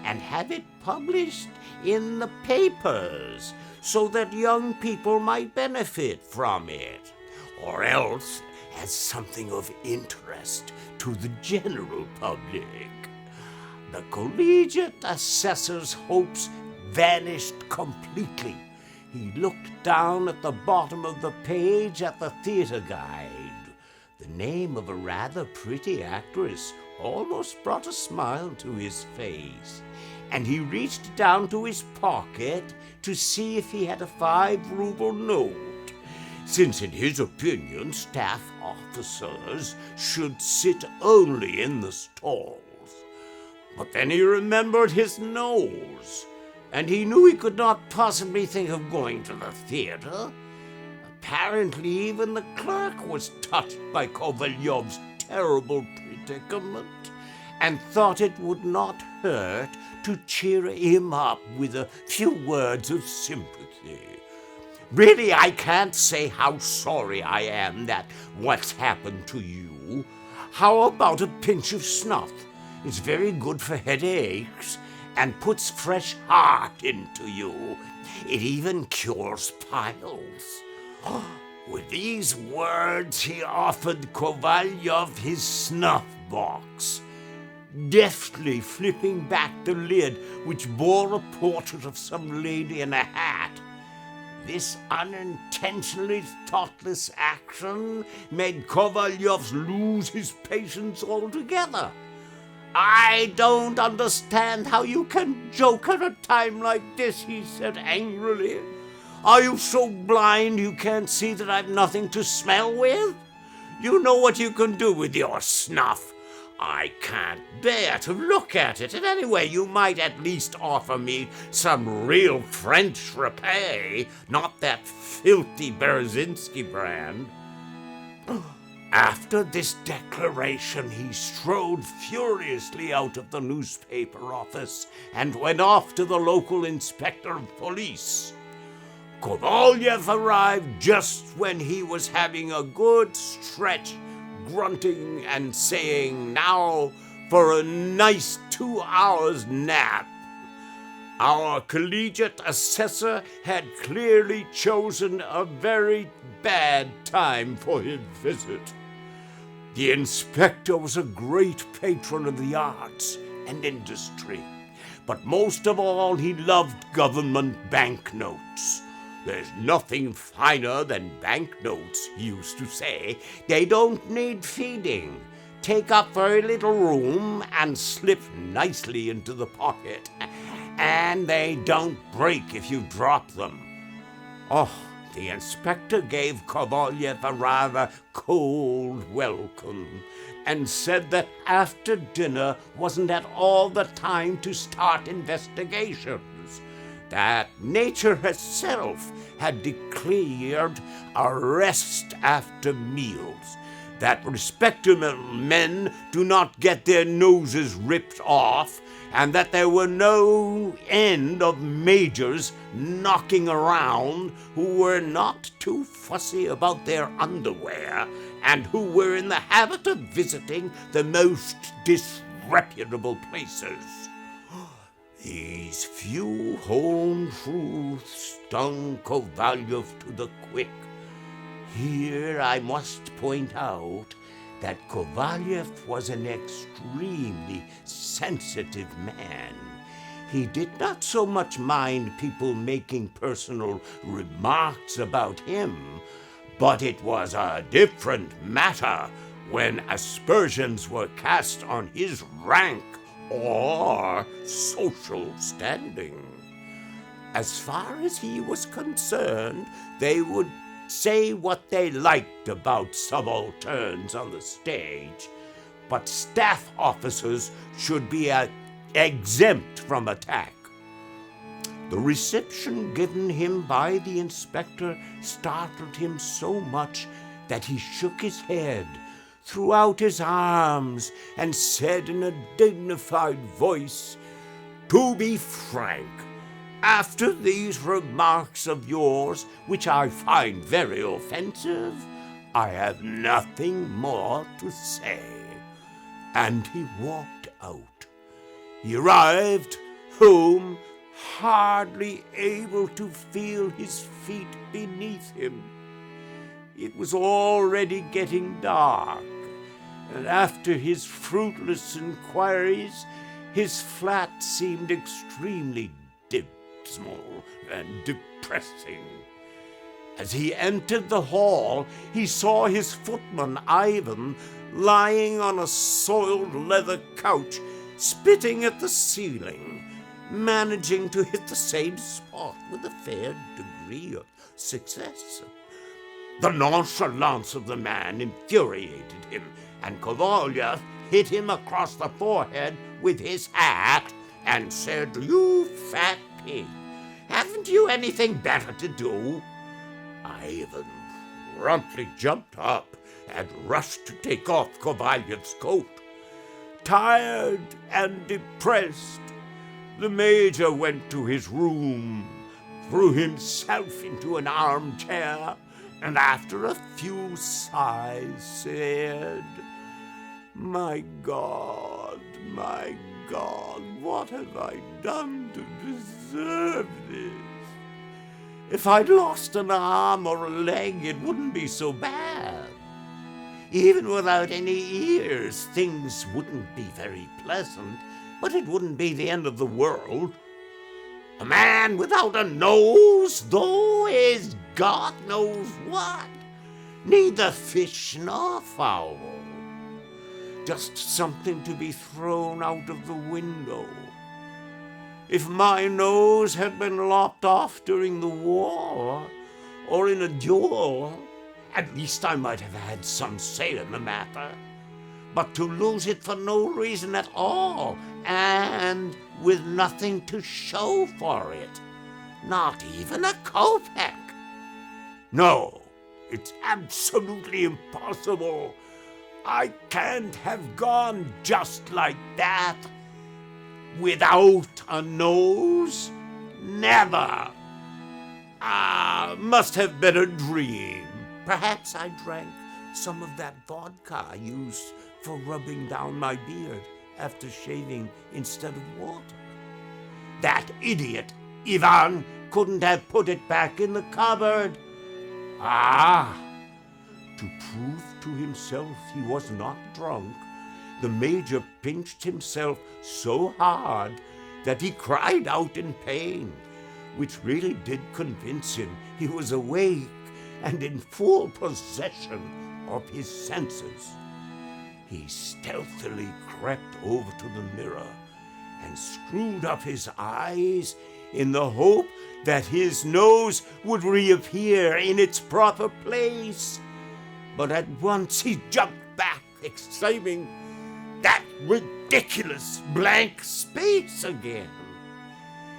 and have it published in the papers so that young people might benefit from it, or else as something of interest to the general public. The collegiate assessor's hopes vanished completely. He looked down at the bottom of the page at the theater guide. The name of a rather pretty actress almost brought a smile to his face, and he reached down to his pocket to see if he had a 5-ruble note, since in his opinion staff officers should sit only in the stalls. But then he remembered his nose, and he knew he could not possibly think of going to the theater. Apparently even the clerk was touched by Kovalyov's terrible predicament and thought it would not hurt to cheer him up with a few words of sympathy. Really, I can't say how sorry I am that what's happened to you. How about a pinch of snuff? It's very good for headaches and puts fresh heart into you. It even cures piles. With these words, he offered Kovalyov his snuff box, deftly flipping back the lid, which bore a portrait of some lady in a hat. This unintentionally thoughtless action made Kovalyov lose his patience altogether. "I don't understand how you can joke at a time like this," he said angrily. "Are you so blind you can't see that I've nothing to smell with? You know what you can do with your snuff. I can't bear to look at it, and anyway, you might at least offer me some real French repay, not that filthy Berezhinsky brand." After this declaration, he strode furiously out of the newspaper office and went off to the local inspector of police. Kovalyev arrived just when he was having a good stretch, grunting and saying, "Now for a nice 2 hours nap." Our collegiate assessor had clearly chosen a very bad time for his visit. The inspector was a great patron of the arts and industry, but most of all he loved government banknotes. "There's nothing finer than banknotes," he used to say. "They don't need feeding, take up very little room, and slip nicely into the pocket. And they don't break if you drop them." Oh, the inspector gave Kovalyev a rather cold welcome and said that after dinner wasn't at all the time to start investigations, that nature herself had declared a rest after meals, that respectable men do not get their noses ripped off, and that there were no end of majors knocking around who were not too fussy about their underwear and who were in the habit of visiting the most disreputable places. These few home truths stung Kovalyev to the quick. Here I must point out that Kovalyev was an extremely sensitive man. He did not so much mind people making personal remarks about him, but it was a different matter when aspersions were cast on his rank or social standing. As far as he was concerned, they would say what they liked about subalterns on the stage, but staff officers should be exempt from attack. The reception given him by the inspector startled him so much that he shook his head, threw out his arms, and said in a dignified voice, "To be frank, after these remarks of yours, which I find very offensive, I have nothing more to say." And he walked out. He arrived whom, hardly able to feel his feet beneath him. It was already getting dark, and after his fruitless inquiries, his flat seemed extremely dismal and depressing. As he entered the hall, he saw his footman, Ivan, lying on a soiled leather couch, spitting at the ceiling, managing to hit the same spot with a fair degree of success. The nonchalance of the man infuriated him, and Kovalyov hit him across the forehead with his hat and said, "You fat pig, haven't you anything better to do?" Ivan promptly jumped up and rushed to take off Kovalyov's coat. Tired and depressed, the major went to his room, threw himself into an armchair, and after a few sighs said, my God, what have I done to deserve this? If I'd lost an arm or a leg, it wouldn't be so bad. Even without any ears, things wouldn't be very pleasant, but it wouldn't be the end of the world. A man without a nose, though, is God knows what. Neither fish nor fowl. Just something to be thrown out of the window. If my nose had been lopped off during the war, or in a duel, at least I might have had some say in the matter. But to lose it for no reason at all, and with nothing to show for it, not even a kopeck. No, it's absolutely impossible. I can't have gone just like that. Without a nose? Never. Must have been a dream. Perhaps I drank some of that vodka I used for rubbing down my beard after shaving instead of water. That idiot, Ivan, couldn't have put it back in the cupboard. To prove to himself he was not drunk, the major pinched himself so hard that he cried out in pain, which really did convince him he was awake and in full possession of his senses. He stealthily crept over to the mirror and screwed up his eyes in the hope that his nose would reappear in its proper place. But at once he jumped back, exclaiming, "That ridiculous blank space again!"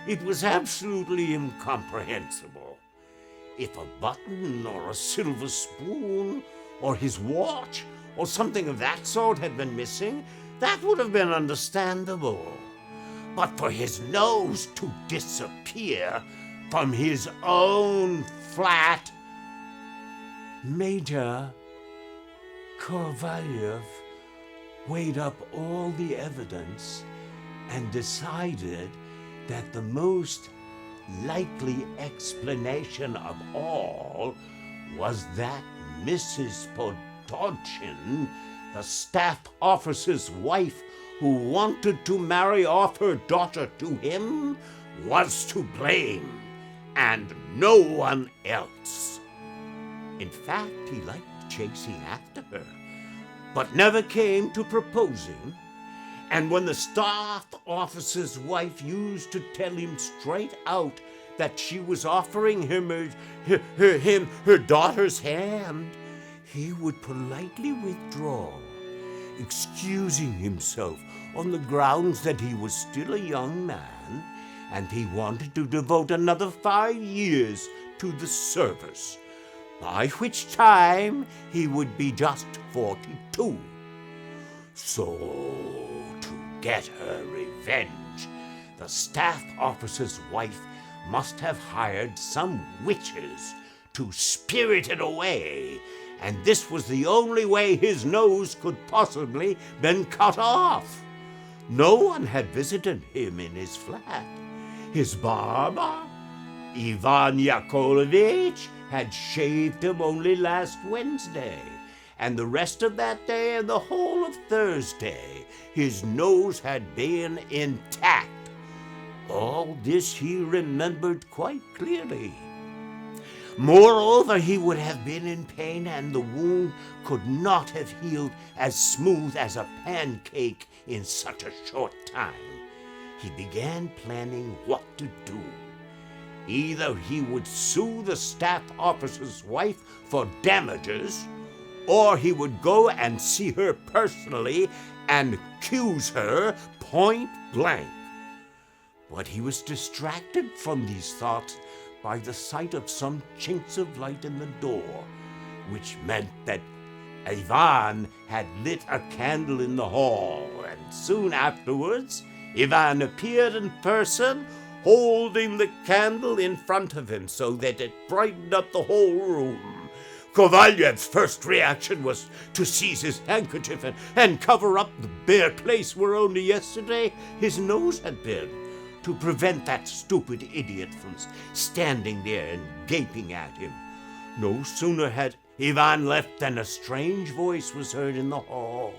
It was absolutely incomprehensible. If a button or a silver spoon or his watch or something of that sort had been missing, that would have been understandable. But for his nose to disappear from his own flat, Major Kovalyov weighed up all the evidence and decided that the most likely explanation of all was that Mrs. Podolchin, the staff officer's wife who wanted to marry off her daughter to him, was to blame, and no one else. In fact, he liked chasing after her, but never came to proposing. And when the staff officer's wife used to tell him straight out that she was offering him her daughter's hand, he would politely withdraw, excusing himself on the grounds that he was still a young man and he wanted to devote another 5 years to the service, by which time he would be just 42. So, to get her revenge, the staff officer's wife must have hired some witches to spirit it away, and this was the only way his nose could possibly been cut off. No one had visited him in his flat. His barber, Ivan Yakovlevich, had shaved him only last Wednesday, and the rest of that day and the whole of Thursday his nose had been intact. All this he remembered quite clearly. Moreover, he would have been in pain, and the wound could not have healed as smooth as a pancake in such a short time. He began planning what to do. Either he would sue the staff officer's wife for damages, or he would go and see her personally and accuse her point blank. But he was distracted from these thoughts by the sight of some chinks of light in the door, which meant that Ivan had lit a candle in the hall, and soon afterwards Ivan appeared in person, holding the candle in front of him so that it brightened up the whole room. Kovalyev's first reaction was to seize his handkerchief and cover up the bare place where only yesterday his nose had been, to prevent that stupid idiot from standing there and gaping at him. No sooner had Ivan left than a strange voice was heard in the hall.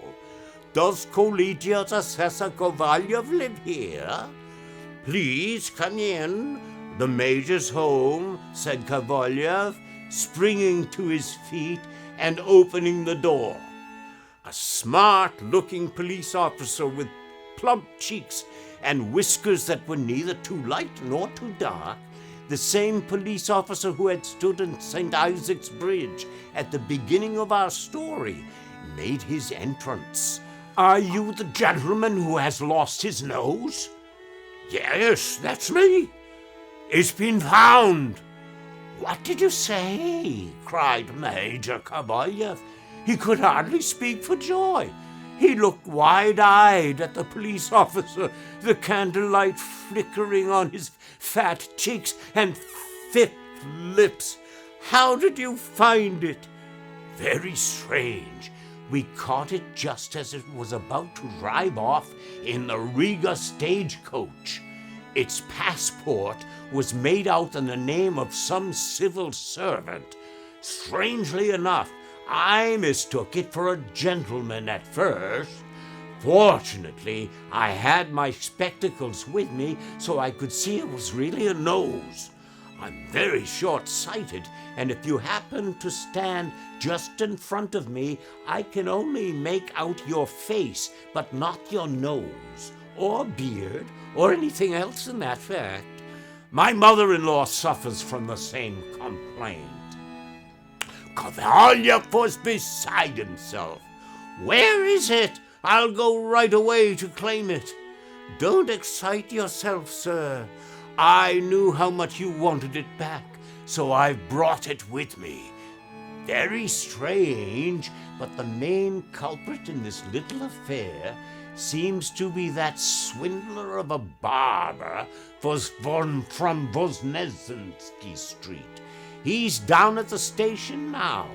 "Does Collegiate Assessor Kovalyev live here?" "Please come in. The Major's home," said Kovalyev, springing to his feet and opening the door. A smart-looking police officer with plump cheeks and whiskers that were neither too light nor too dark, the same police officer who had stood in St. Isaac's Bridge at the beginning of our story, made his entrance. "Are you the gentleman who has lost his nose?" "Yes, that's me. It's been found." "What did you say?" cried Major Kovalyev. He could hardly speak for joy. He looked wide-eyed at the police officer, the candlelight flickering on his fat cheeks and thick lips. "How did you find it?" "Very strange. We caught it just as it was about to drive off in the Riga stagecoach. Its passport was made out in the name of some civil servant. Strangely enough, I mistook it for a gentleman at first. Fortunately, I had my spectacles with me so I could see it was really a nose. I'm very short-sighted, and if you happen to stand just in front of me, I can only make out your face, but not your nose, or beard, or anything else in that fact. My mother-in-law suffers from the same complaint." Kovalyev was beside himself. "Where is it? I'll go right away to claim it." "Don't excite yourself, sir. I knew how much you wanted it back, so I've brought it with me. Very strange, but the main culprit in this little affair seems to be that swindler of a barber from Voznesensky Street. He's down at the station now.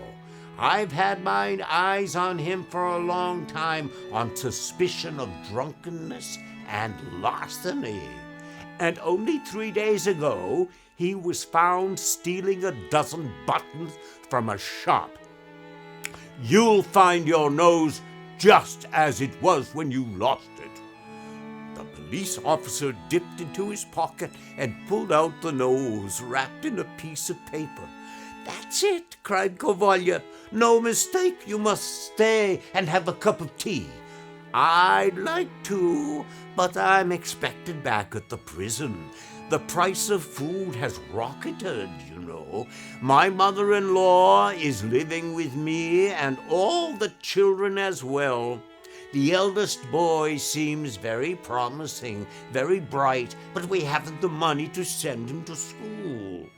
I've had my eyes on him for a long time on suspicion of drunkenness and larceny. And only 3 days ago, he was found stealing a dozen buttons from a shop. You'll find your nose just as it was when you lost it." The police officer dipped into his pocket and pulled out the nose wrapped in a piece of paper. "That's it," cried Kovalyev. "No mistake. You must stay and have a cup of tea." "I'd like to, but I'm expected back at the prison. The price of food has rocketed, you know. My mother-in-law is living with me and all the children as well. The eldest boy seems very promising, very bright, but we haven't the money to send him to school."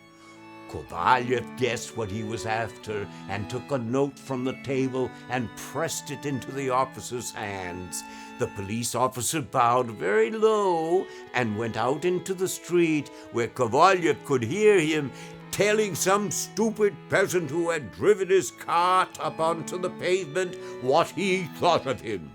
Kovalyev guessed what he was after and took a note from the table and pressed it into the officer's hands. The police officer bowed very low and went out into the street, where Kovalyev could hear him telling some stupid peasant who had driven his cart up onto the pavement what he thought of him.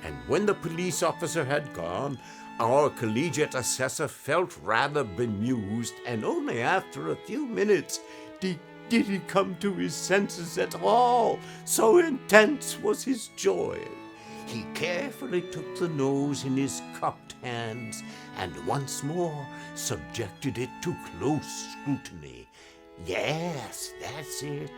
And when the police officer had gone, our collegiate assessor felt rather bemused, and only after a few minutes did he come to his senses at all. So intense was his joy. He carefully took the nose in his cupped hands and once more subjected it to close scrutiny. Yes, that's it.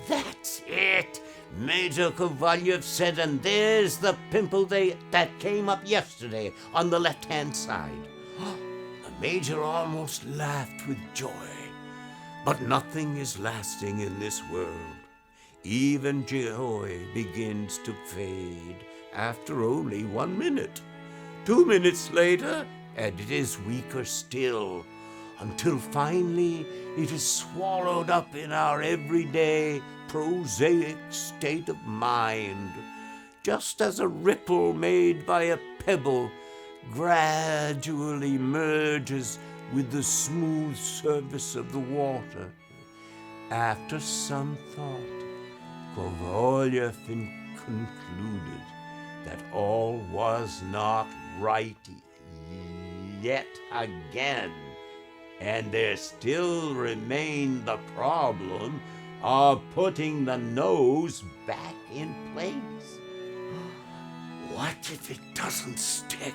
That's it, Major Kovalyev said, and there's the pimple that came up yesterday on the left-hand side. The Major almost laughed with joy. But nothing is lasting in this world. Even joy begins to fade after only 1 minute. 2 minutes later, and it is weaker still, until finally it is swallowed up in our everyday, prosaic state of mind, just as a ripple made by a pebble gradually merges with the smooth surface of the water. After some thought, Kovalyev concluded that all was not right yet again, and there still remained the problem of putting the nose back in place. What if it doesn't stick?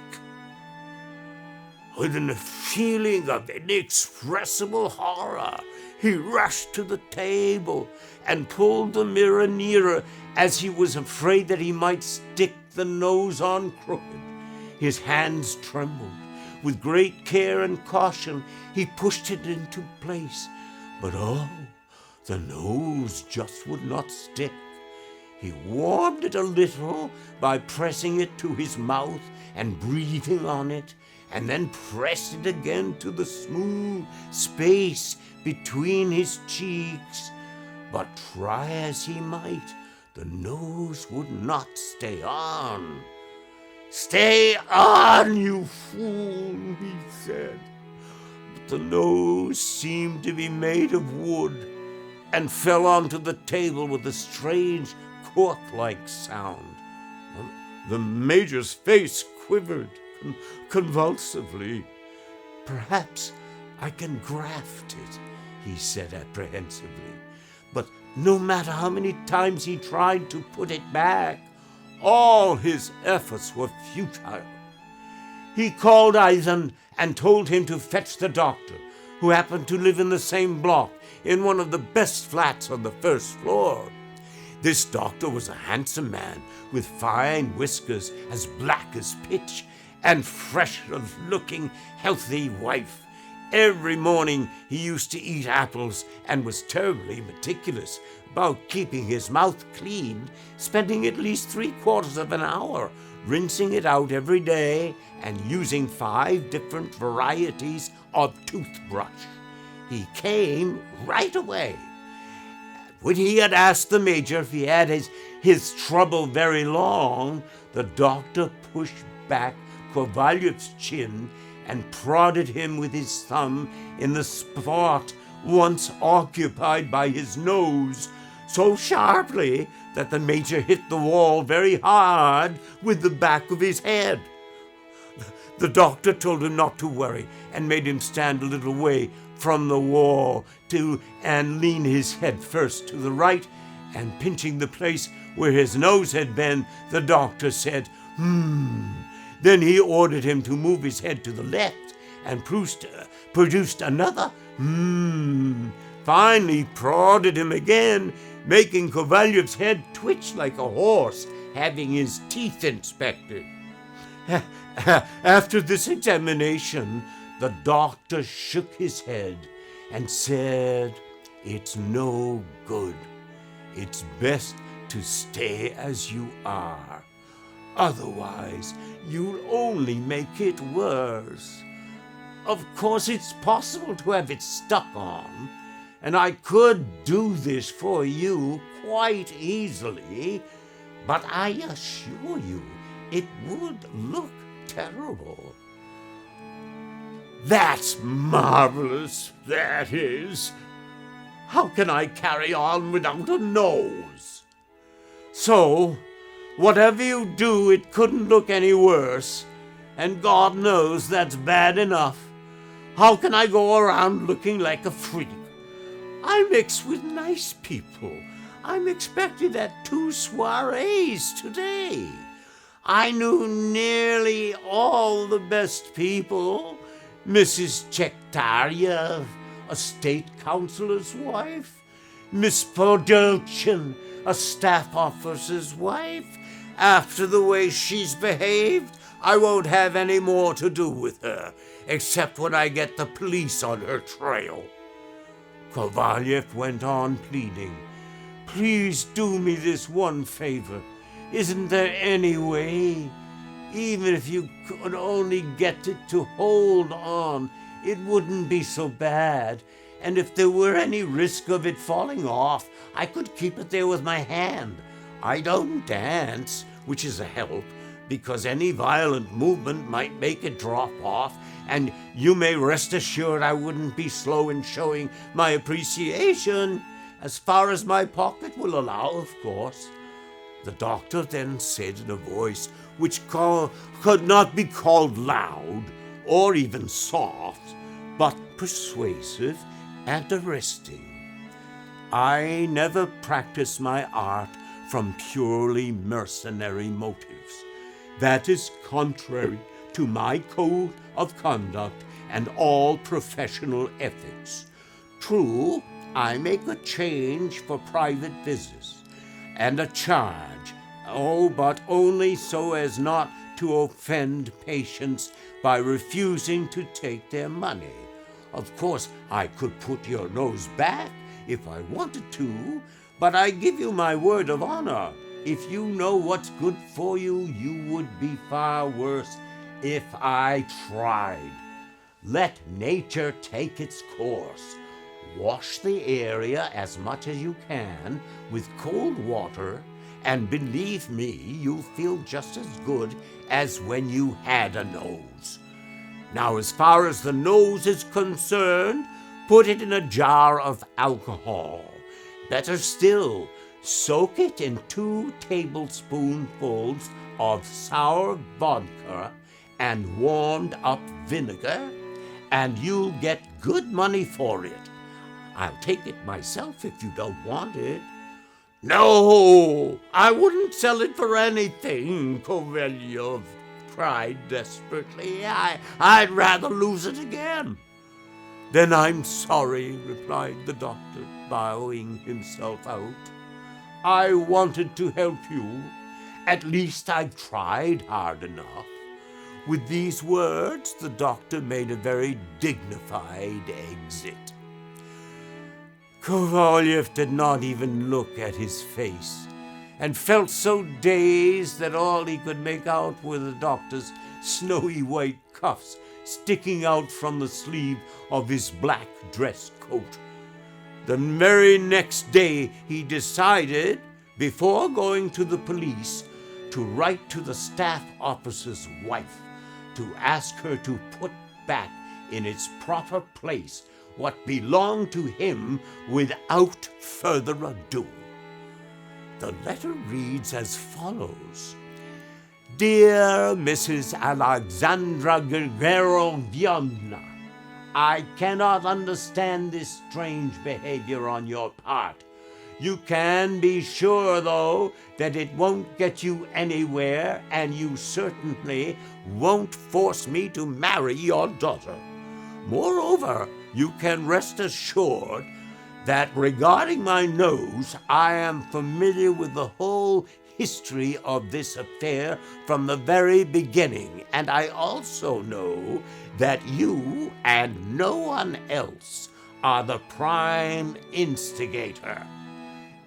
With a feeling of inexpressible horror, he rushed to the table and pulled the mirror nearer, as he was afraid that he might stick the nose on crooked. His hands trembled. With great care and caution, he pushed it into place. But the nose just would not stick. He warmed it a little by pressing it to his mouth and breathing on it, and then pressed it again to the smooth space between his cheeks. But try as he might, the nose would not stay on. "Stay on, you fool," he said. But the nose seemed to be made of wood and fell onto the table with a strange cork-like sound. The Major's face quivered convulsively. "Perhaps I can graft it," he said apprehensively. But no matter how many times he tried to put it back, all his efforts were futile. He called Ivan and told him to fetch the doctor, who happened to live in the same block in one of the best flats on the first floor. This doctor was a handsome man with fine whiskers as black as pitch and fresh-looking, healthy wife. Every morning he used to eat apples and was terribly meticulous about keeping his mouth clean, spending at least 3/4 of an hour rinsing it out every day and using 5 different varieties of toothbrush. He came right away. When he had asked the Major if he had his trouble very long, the doctor pushed back Kovalyev's chin and prodded him with his thumb in the spot once occupied by his nose so sharply that the Major hit the wall very hard with the back of his head. The doctor told him not to worry and made him stand a little way from the wall and lean his head first to the right, and pinching the place where his nose had been, the doctor said, Then he ordered him to move his head to the left and produced another Finally prodded him again, making Kovalyev's head twitch like a horse having his teeth inspected. After this examination, the doctor shook his head and said, "It's no good. It's best to stay as you are. Otherwise, you'll only make it worse. Of course, it's possible to have it stuck on, and I could do this for you quite easily, but I assure you it would look terrible." "That's marvelous, that is. How can I carry on without a nose?" So Whatever you do, it couldn't look any worse. And God knows that's bad enough. How can I go around looking like a freak? I mix with nice people. I'm expected at 2 soirees today. I knew nearly all the best people. Mrs. Chektarya, a state councilor's wife. Miss Podolchin, a staff officer's wife. After the way she's behaved, I won't have any more to do with her, except when I get the police on her trail. Kovalyev went on pleading. Please do me this one favor. Isn't there any way? Even if you could only get it to hold on, it wouldn't be so bad. And if there were any risk of it falling off, I could keep it there with my hand. I don't dance, which is a help, because any violent movement might make it drop off, and you may rest assured I wouldn't be slow in showing my appreciation, as far as my pocket will allow, of course. The doctor then said in a voice which could not be called loud or even soft, but persuasive and arresting, I never practice my art from purely mercenary motives. That is contrary to my code of conduct and all professional ethics. True, I make a change for private visits and a charge, but only so as not to offend patients by refusing to take their money. Of course, I could put your nose back if I wanted to, but I give you my word of honor. If you know what's good for you, you would be far worse if I tried. Let nature take its course. Wash the area as much as you can with cold water, and believe me, you'll feel just as good as when you had a nose. Now, as far as the nose is concerned, put it in a jar of alcohol. Better still, soak it in 2 tablespoonfuls of sour vodka and warmed up vinegar, and you'll get good money for it. I'll take it myself if you don't want it. No, I wouldn't sell it for anything, Kovalyov cried desperately. I'd rather lose it again. Then I'm sorry, replied the doctor, bowing himself out. I wanted to help you. At least I've tried hard enough. With these words, the doctor made a very dignified exit. Kovalyev did not even look at his face, and felt so dazed that all he could make out were the doctor's snowy white cuffs sticking out from the sleeve of his black dress coat. The very next day he decided, before going to the police, to write to the staff officer's wife to ask her to put back in its proper place what belonged to him without further ado. The letter reads as follows. Dear Mrs. Alexandra Grigorievyna, I cannot understand this strange behavior on your part. You can be sure, though, that it won't get you anywhere, and you certainly won't force me to marry your daughter. Moreover, you can rest assured that regarding my nose, I am familiar with the whole history of this affair from the very beginning, and I also know that you and no one else are the prime instigator.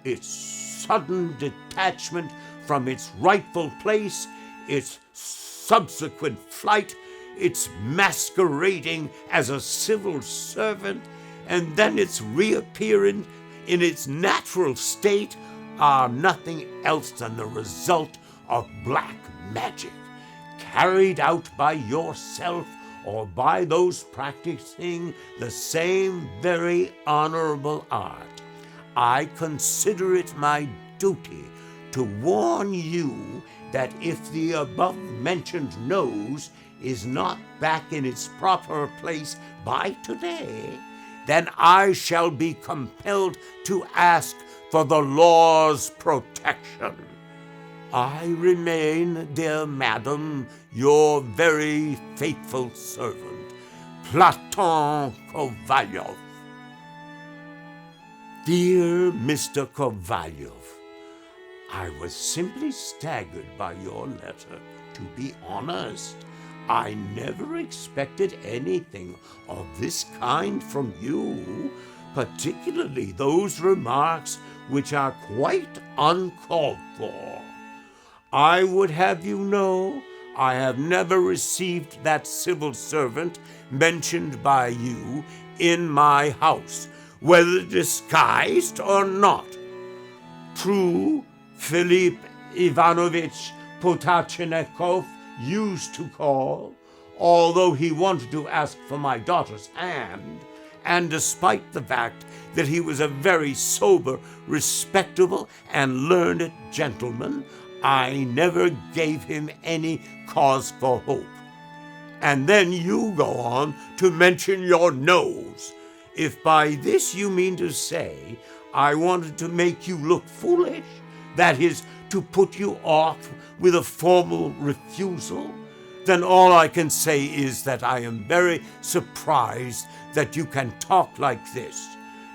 Its sudden detachment from its rightful place, its subsequent flight, its masquerading as a civil servant, and then its reappearance in its natural state are nothing else than the result of black magic, carried out by yourself or by those practicing the same very honorable art. I consider it my duty to warn you that if the above-mentioned nose is not back in its proper place by today, then I shall be compelled to ask for the law's protection. I remain, dear madam, your very faithful servant, Platon Kovalyov. Dear Mr. Kovalyov, I was simply staggered by your letter. To be honest, I never expected anything of this kind from you, particularly those remarks which are quite uncalled for. I would have you know I have never received that civil servant mentioned by you in my house, whether disguised or not. True, Philip Ivanovich Potachennikov used to call, although he wanted to ask for my daughter's hand, and despite the fact that he was a very sober, respectable, and learned gentleman, I never gave him any cause for hope. And then you go on to mention your nose. If by this you mean to say I wanted to make you look foolish, that is, to put you off with a formal refusal, then all I can say is that I am very surprised that you can talk like this.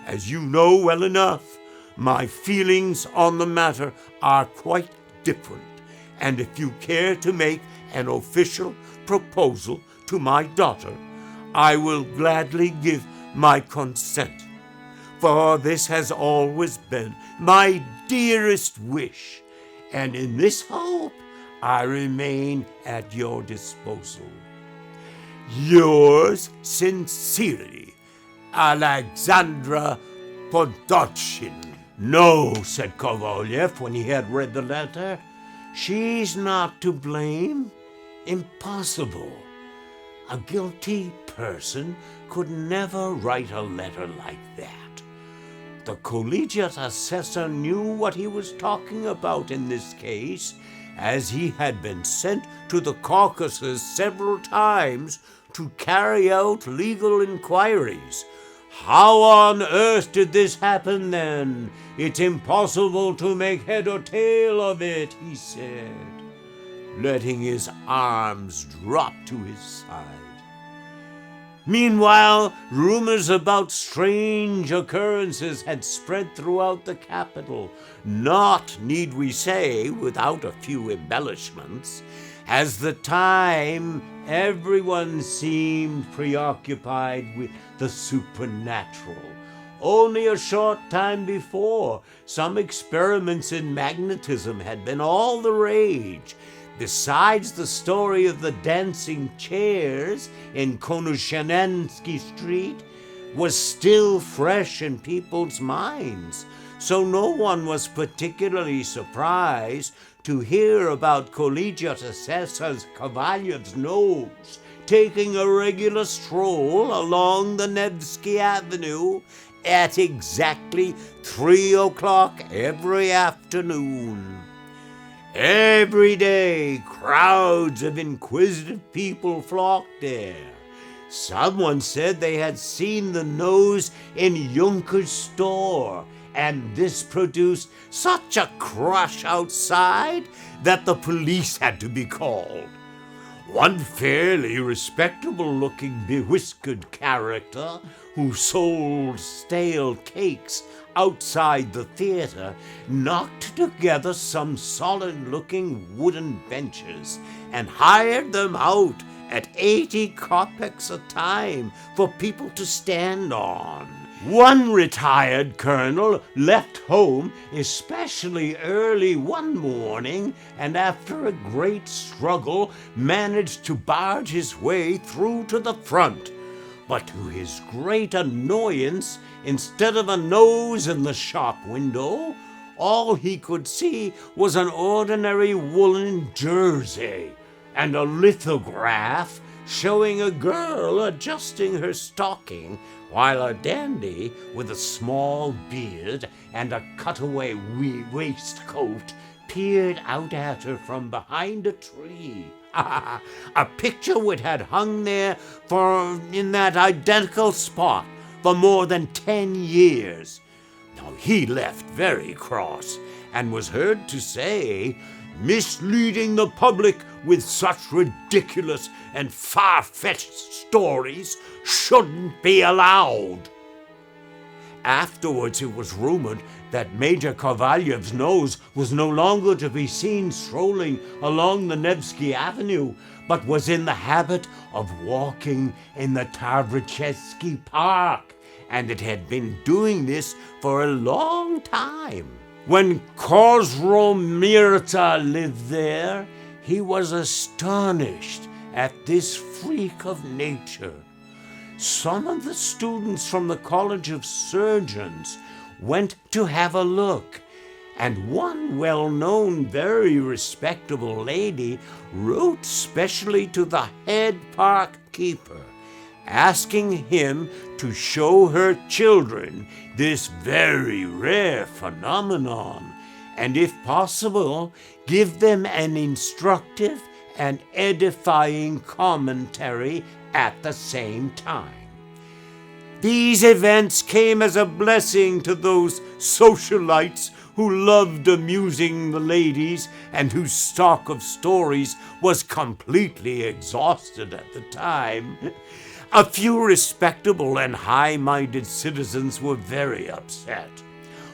As you know well enough, my feelings on the matter are quite different, and if you care to make an official proposal to my daughter, I will gladly give my consent, for this has always been my dearest wish, and in this hope I remain at your disposal. Yours sincerely, Alexandra Podochin. No, said Kovalyev when he had read the letter. She's not to blame. Impossible. A guilty person could never write a letter like that. The collegiate assessor knew what he was talking about in this case, as he had been sent to the Caucasus several times to carry out legal inquiries. How on earth did this happen then? It's impossible to make head or tail of it, he said, letting his arms drop to his side. Meanwhile, rumors about strange occurrences had spread throughout the capital, not, need we say, without a few embellishments. As the time, everyone seemed preoccupied with the supernatural. Only a short time before, some experiments in magnetism had been all the rage. Besides, the story of the dancing chairs in Konushenensky Street was still fresh in people's minds, so no one was particularly surprised to hear about Collegiate Assessor Kovalyev's nose taking a regular stroll along the Nevsky Avenue at exactly 3 o'clock every afternoon. Every day, crowds of inquisitive people flocked there. Someone said they had seen the nose in Junker's store, and this produced such a crush outside that the police had to be called. One fairly respectable-looking bewhiskered character who sold stale cakes outside the theater knocked together some solid-looking wooden benches and hired them out at 80 kopecks a time for people to stand on. One retired colonel left home especially early one morning and after a great struggle managed to barge his way through to the front. But to his great annoyance, instead of a nose in the shop window, all he could see was an ordinary woolen jersey and a lithograph showing a girl adjusting her stocking while a dandy with a small beard and a cutaway waistcoat peered out at her from behind a tree. A picture which had hung there in that identical spot for more than 10 years. Now he left very cross, and was heard to say, "Misleading the public with such ridiculous and far-fetched stories shouldn't be allowed." Afterwards it was rumored that Major Kovalyev's nose was no longer to be seen strolling along the Nevsky Avenue, but was in the habit of walking in the Tarvichesky Park, and it had been doing this for a long time. When Kozromirza lived there, he was astonished at this freak of nature. Some of the students from the College of Surgeons went to have a look, and one well-known, very respectable lady wrote specially to the head park keeper, asking him to show her children this very rare phenomenon, and if possible, give them an instructive and edifying commentary at the same time. These events came as a blessing to those socialites who loved amusing the ladies and whose stock of stories was completely exhausted at the time. A few respectable and high-minded citizens were very upset.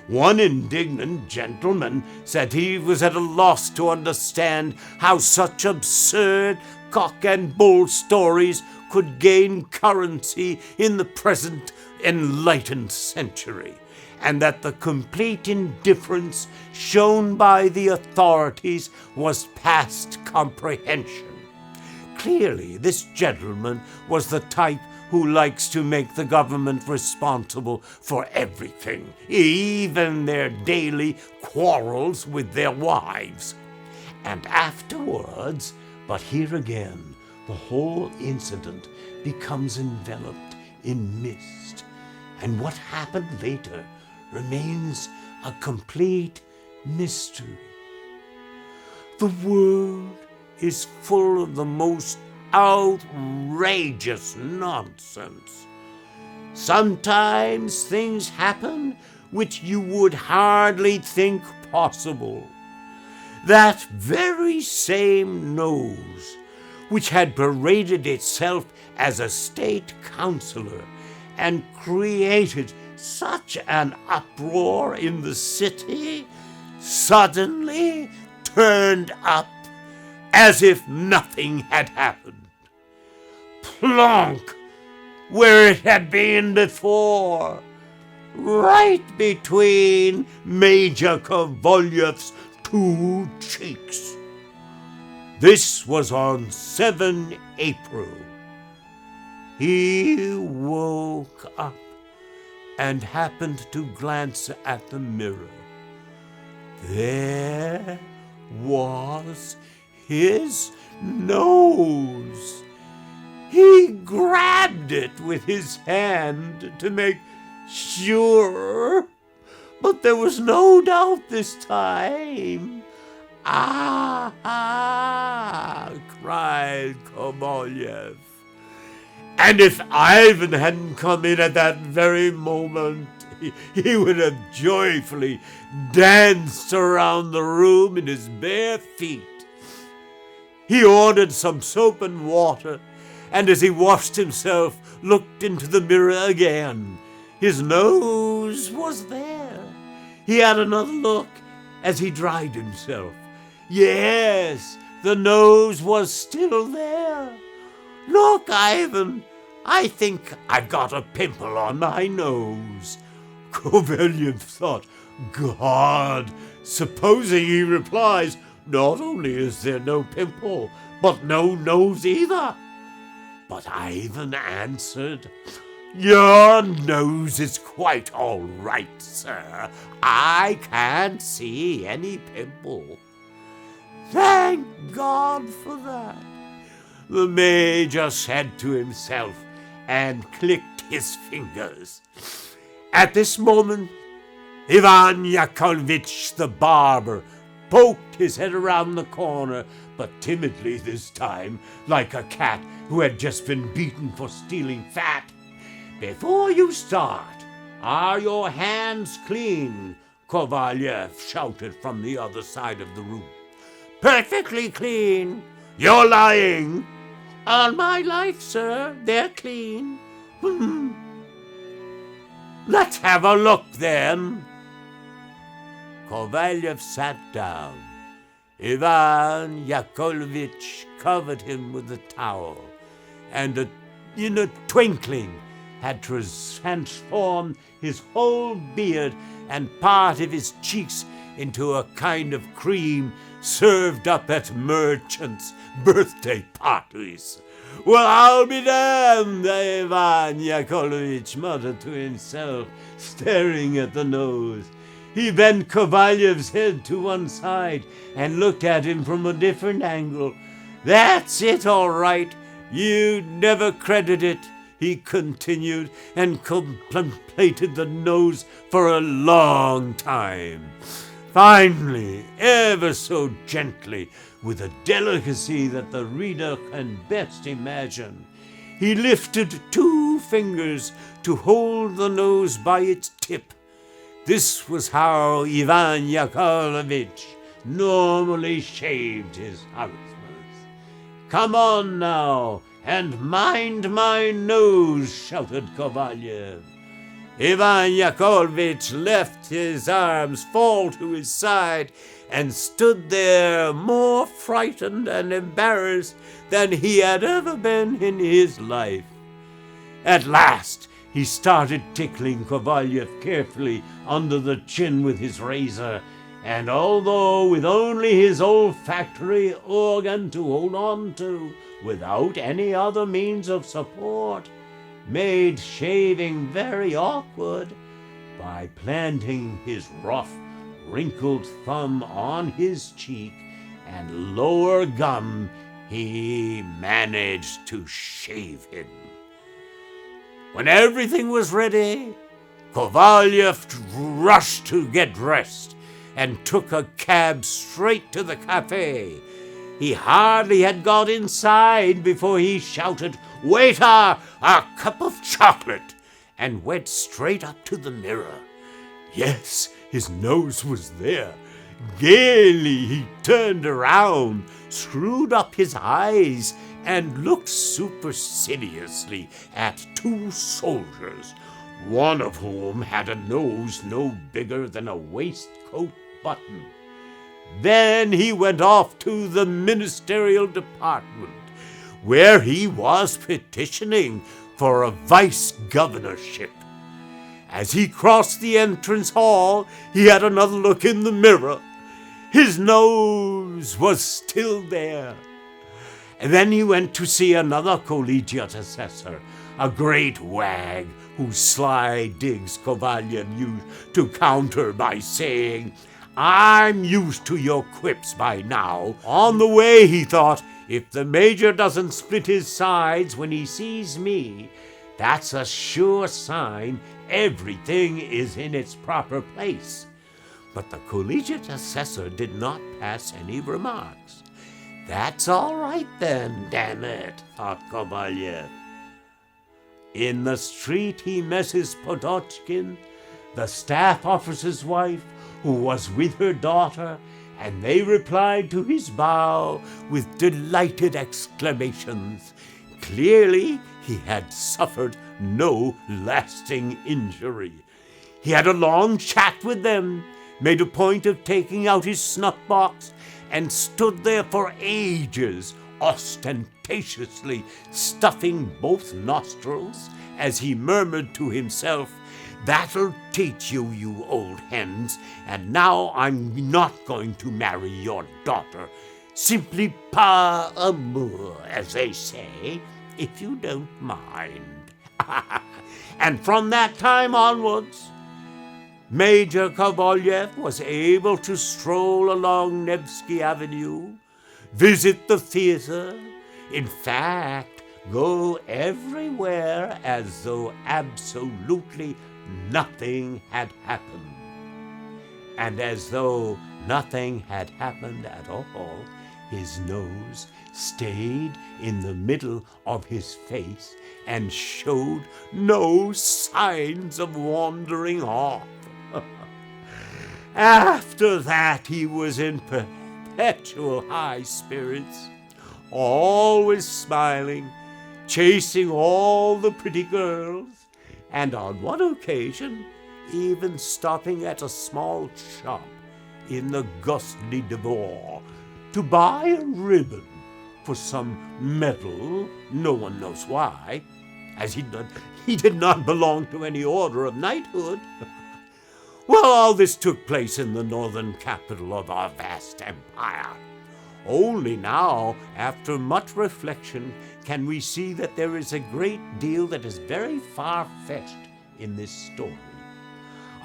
One indignant gentleman said he was at a loss to understand how such absurd cock-and-bull stories could gain currency in the present enlightened century, and that the complete indifference shown by the authorities was past comprehension. Clearly, this gentleman was the type who likes to make the government responsible for everything, even their daily quarrels with their wives. And afterwards, but here again, the whole incident becomes enveloped in mist, and what happened later remains a complete mystery. The world is full of the most outrageous nonsense. Sometimes things happen which you would hardly think possible. That very same nose, which had paraded itself as a state councillor and created such an uproar in the city, suddenly turned up as if nothing had happened. Plonk, where it had been before, right between Major Kovalyev's two cheeks. This was on 7 April. He woke up and happened to glance at the mirror. There was his nose. He grabbed it with his hand to make sure, but there was no doubt this time. "Ah!" cried Kovalyev. And if Ivan hadn't come in at that very moment, he would have joyfully danced around the room in his bare feet. He ordered some soap and water, and as he washed himself, looked into the mirror again. His nose was there. He had another look as he dried himself. Yes, the nose was still there. "Look, Ivan, I think I've got a pimple on my nose." Kovalyev thought, "God, supposing he replies, not only is there no pimple, but no nose either." But Ivan answered, "Your nose is quite all right, sir. I can't see any pimple." Thank God for that, the Major said to himself, and clicked his fingers. At this moment, Ivan Yakovlevich the barber poked his head around the corner, but timidly this time, like a cat who had just been beaten for stealing fat. "Before you start, are your hands clean?" Kovalyev shouted from the other side of the room. "Perfectly clean." "You're lying." "On my life, sir, they're clean." "Let's have a look, then." Kovalyev sat down. Ivan Yakovlevich covered him with a towel, and in a twinkling had transformed his whole beard and part of his cheeks into a kind of cream served up at merchants' birthday parties. "Well, I'll be damned," Ivan Yakovlevich muttered to himself, staring at the nose. He bent Kovalyev's head to one side and looked at him from a different angle. "That's it, all right. You'd never credit it," he continued, and contemplated the nose for a long time. Finally, ever so gently, with a delicacy that the reader can best imagine, he lifted 2 fingers to hold the nose by its tip. This was how Ivan Yakovlevich normally shaved his husbands. "Come on now, and mind my nose," shouted Kovalyev. Ivan Yakovlevich left his arms fall to his side and stood there more frightened and embarrassed than he had ever been in his life. At last, he started tickling Kovalyev carefully under the chin with his razor, and although with only his olfactory organ to hold on to, without any other means of support, made shaving very awkward, by planting his rough, wrinkled thumb on his cheek and lower gum, he managed to shave him. When everything was ready, Kovalyev rushed to get dressed and took a cab straight to the cafe. He hardly had got inside before he shouted, "Waiter, a cup of chocolate," and went straight up to the mirror. Yes, his nose was there. Gaily he turned around, screwed up his eyes, and looked superciliously at 2 soldiers, one of whom had a nose no bigger than a waistcoat button. Then he went off to the ministerial department, where he was petitioning for a vice-governorship. As he crossed the entrance hall, he had another look in the mirror. His nose was still there. And then he went to see another collegiate assessor, a great wag whose sly digs Kovalyev used to counter by saying, "I'm used to your quips by now." On the way, he thought, "If the major doesn't split his sides when he sees me, that's a sure sign everything is in its proper place." But the collegiate assessor did not pass any remarks. "That's all right then, damn it," thought Kovalyev. In the street he met Mrs. Podochkin, the staff officer's wife, who was with her daughter, and they replied to his bow with delighted exclamations. Clearly, he had suffered no lasting injury. He had a long chat with them, made a point of taking out his snuff-box, and stood there for ages, ostentatiously stuffing both nostrils, as he murmured to himself, "That'll teach you, you old hens, and now I'm not going to marry your daughter. Simply par amour, as they say, if you don't mind." And from that time onwards, Major Kovalyev was able to stroll along Nevsky Avenue, visit the theater, in fact, go everywhere as though absolutely nothing had happened, and as though nothing had happened at all. His nose stayed in the middle of his face and showed no signs of wandering off. After that, he was in perpetual high spirits, always smiling, chasing all the pretty girls, and on one occasion even stopping at a small shop in the Gustly de Bois to buy a ribbon for some medal, no one knows why, as he did not belong to any order of knighthood. Well, all this took place in the northern capital of our vast empire. Only now, after much reflection, can we see that there is a great deal that is very far-fetched in this story.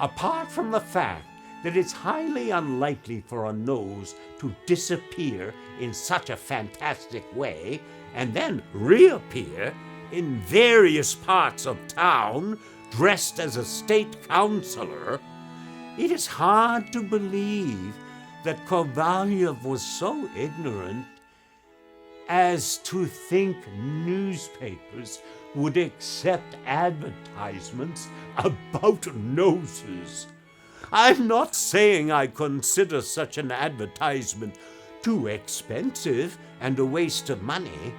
Apart from the fact that it's highly unlikely for a nose to disappear in such a fantastic way and then reappear in various parts of town dressed as a state councilor, it is hard to believe that Kovalyov was so ignorant as to think newspapers would accept advertisements about noses. I'm not saying I consider such an advertisement too expensive and a waste of money.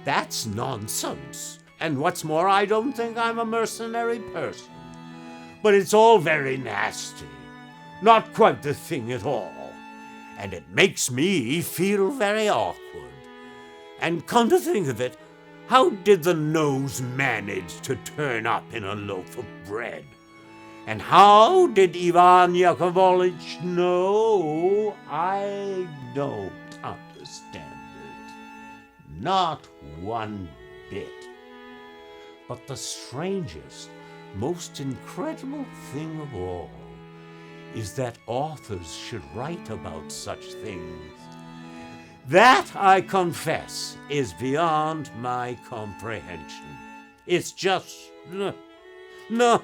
That's nonsense. And what's more, I don't think I'm a mercenary person. But it's all very nasty. Not quite the thing at all. And it makes me feel very awkward. And come to think of it, how did the nose manage to turn up in a loaf of bread? And how did Ivan Yakovlevich know? I don't understand it. Not one bit. But the strangest, most incredible thing of all is that authors should write about such things. That, I confess, is beyond my comprehension. It's just, no,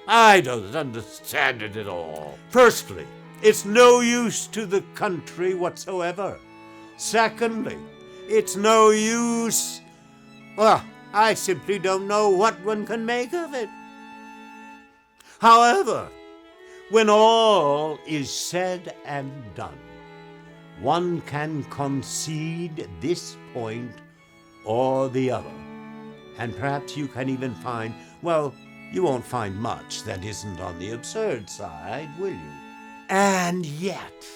I don't understand it at all. Firstly, it's no use to the country whatsoever. Secondly, it's no use. Well, I simply don't know what one can make of it. However, when all is said and done, one can concede this point or the other. And perhaps you can even find, well, you won't find much that isn't on the absurd side, will you? And yet,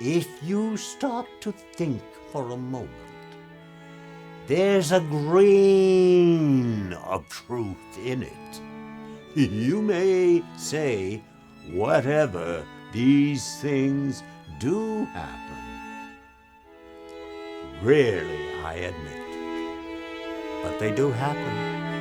if you stop to think for a moment, there's a grain of truth in it. You may say, whatever, these things do happen. Rarely, I admit, but they do happen.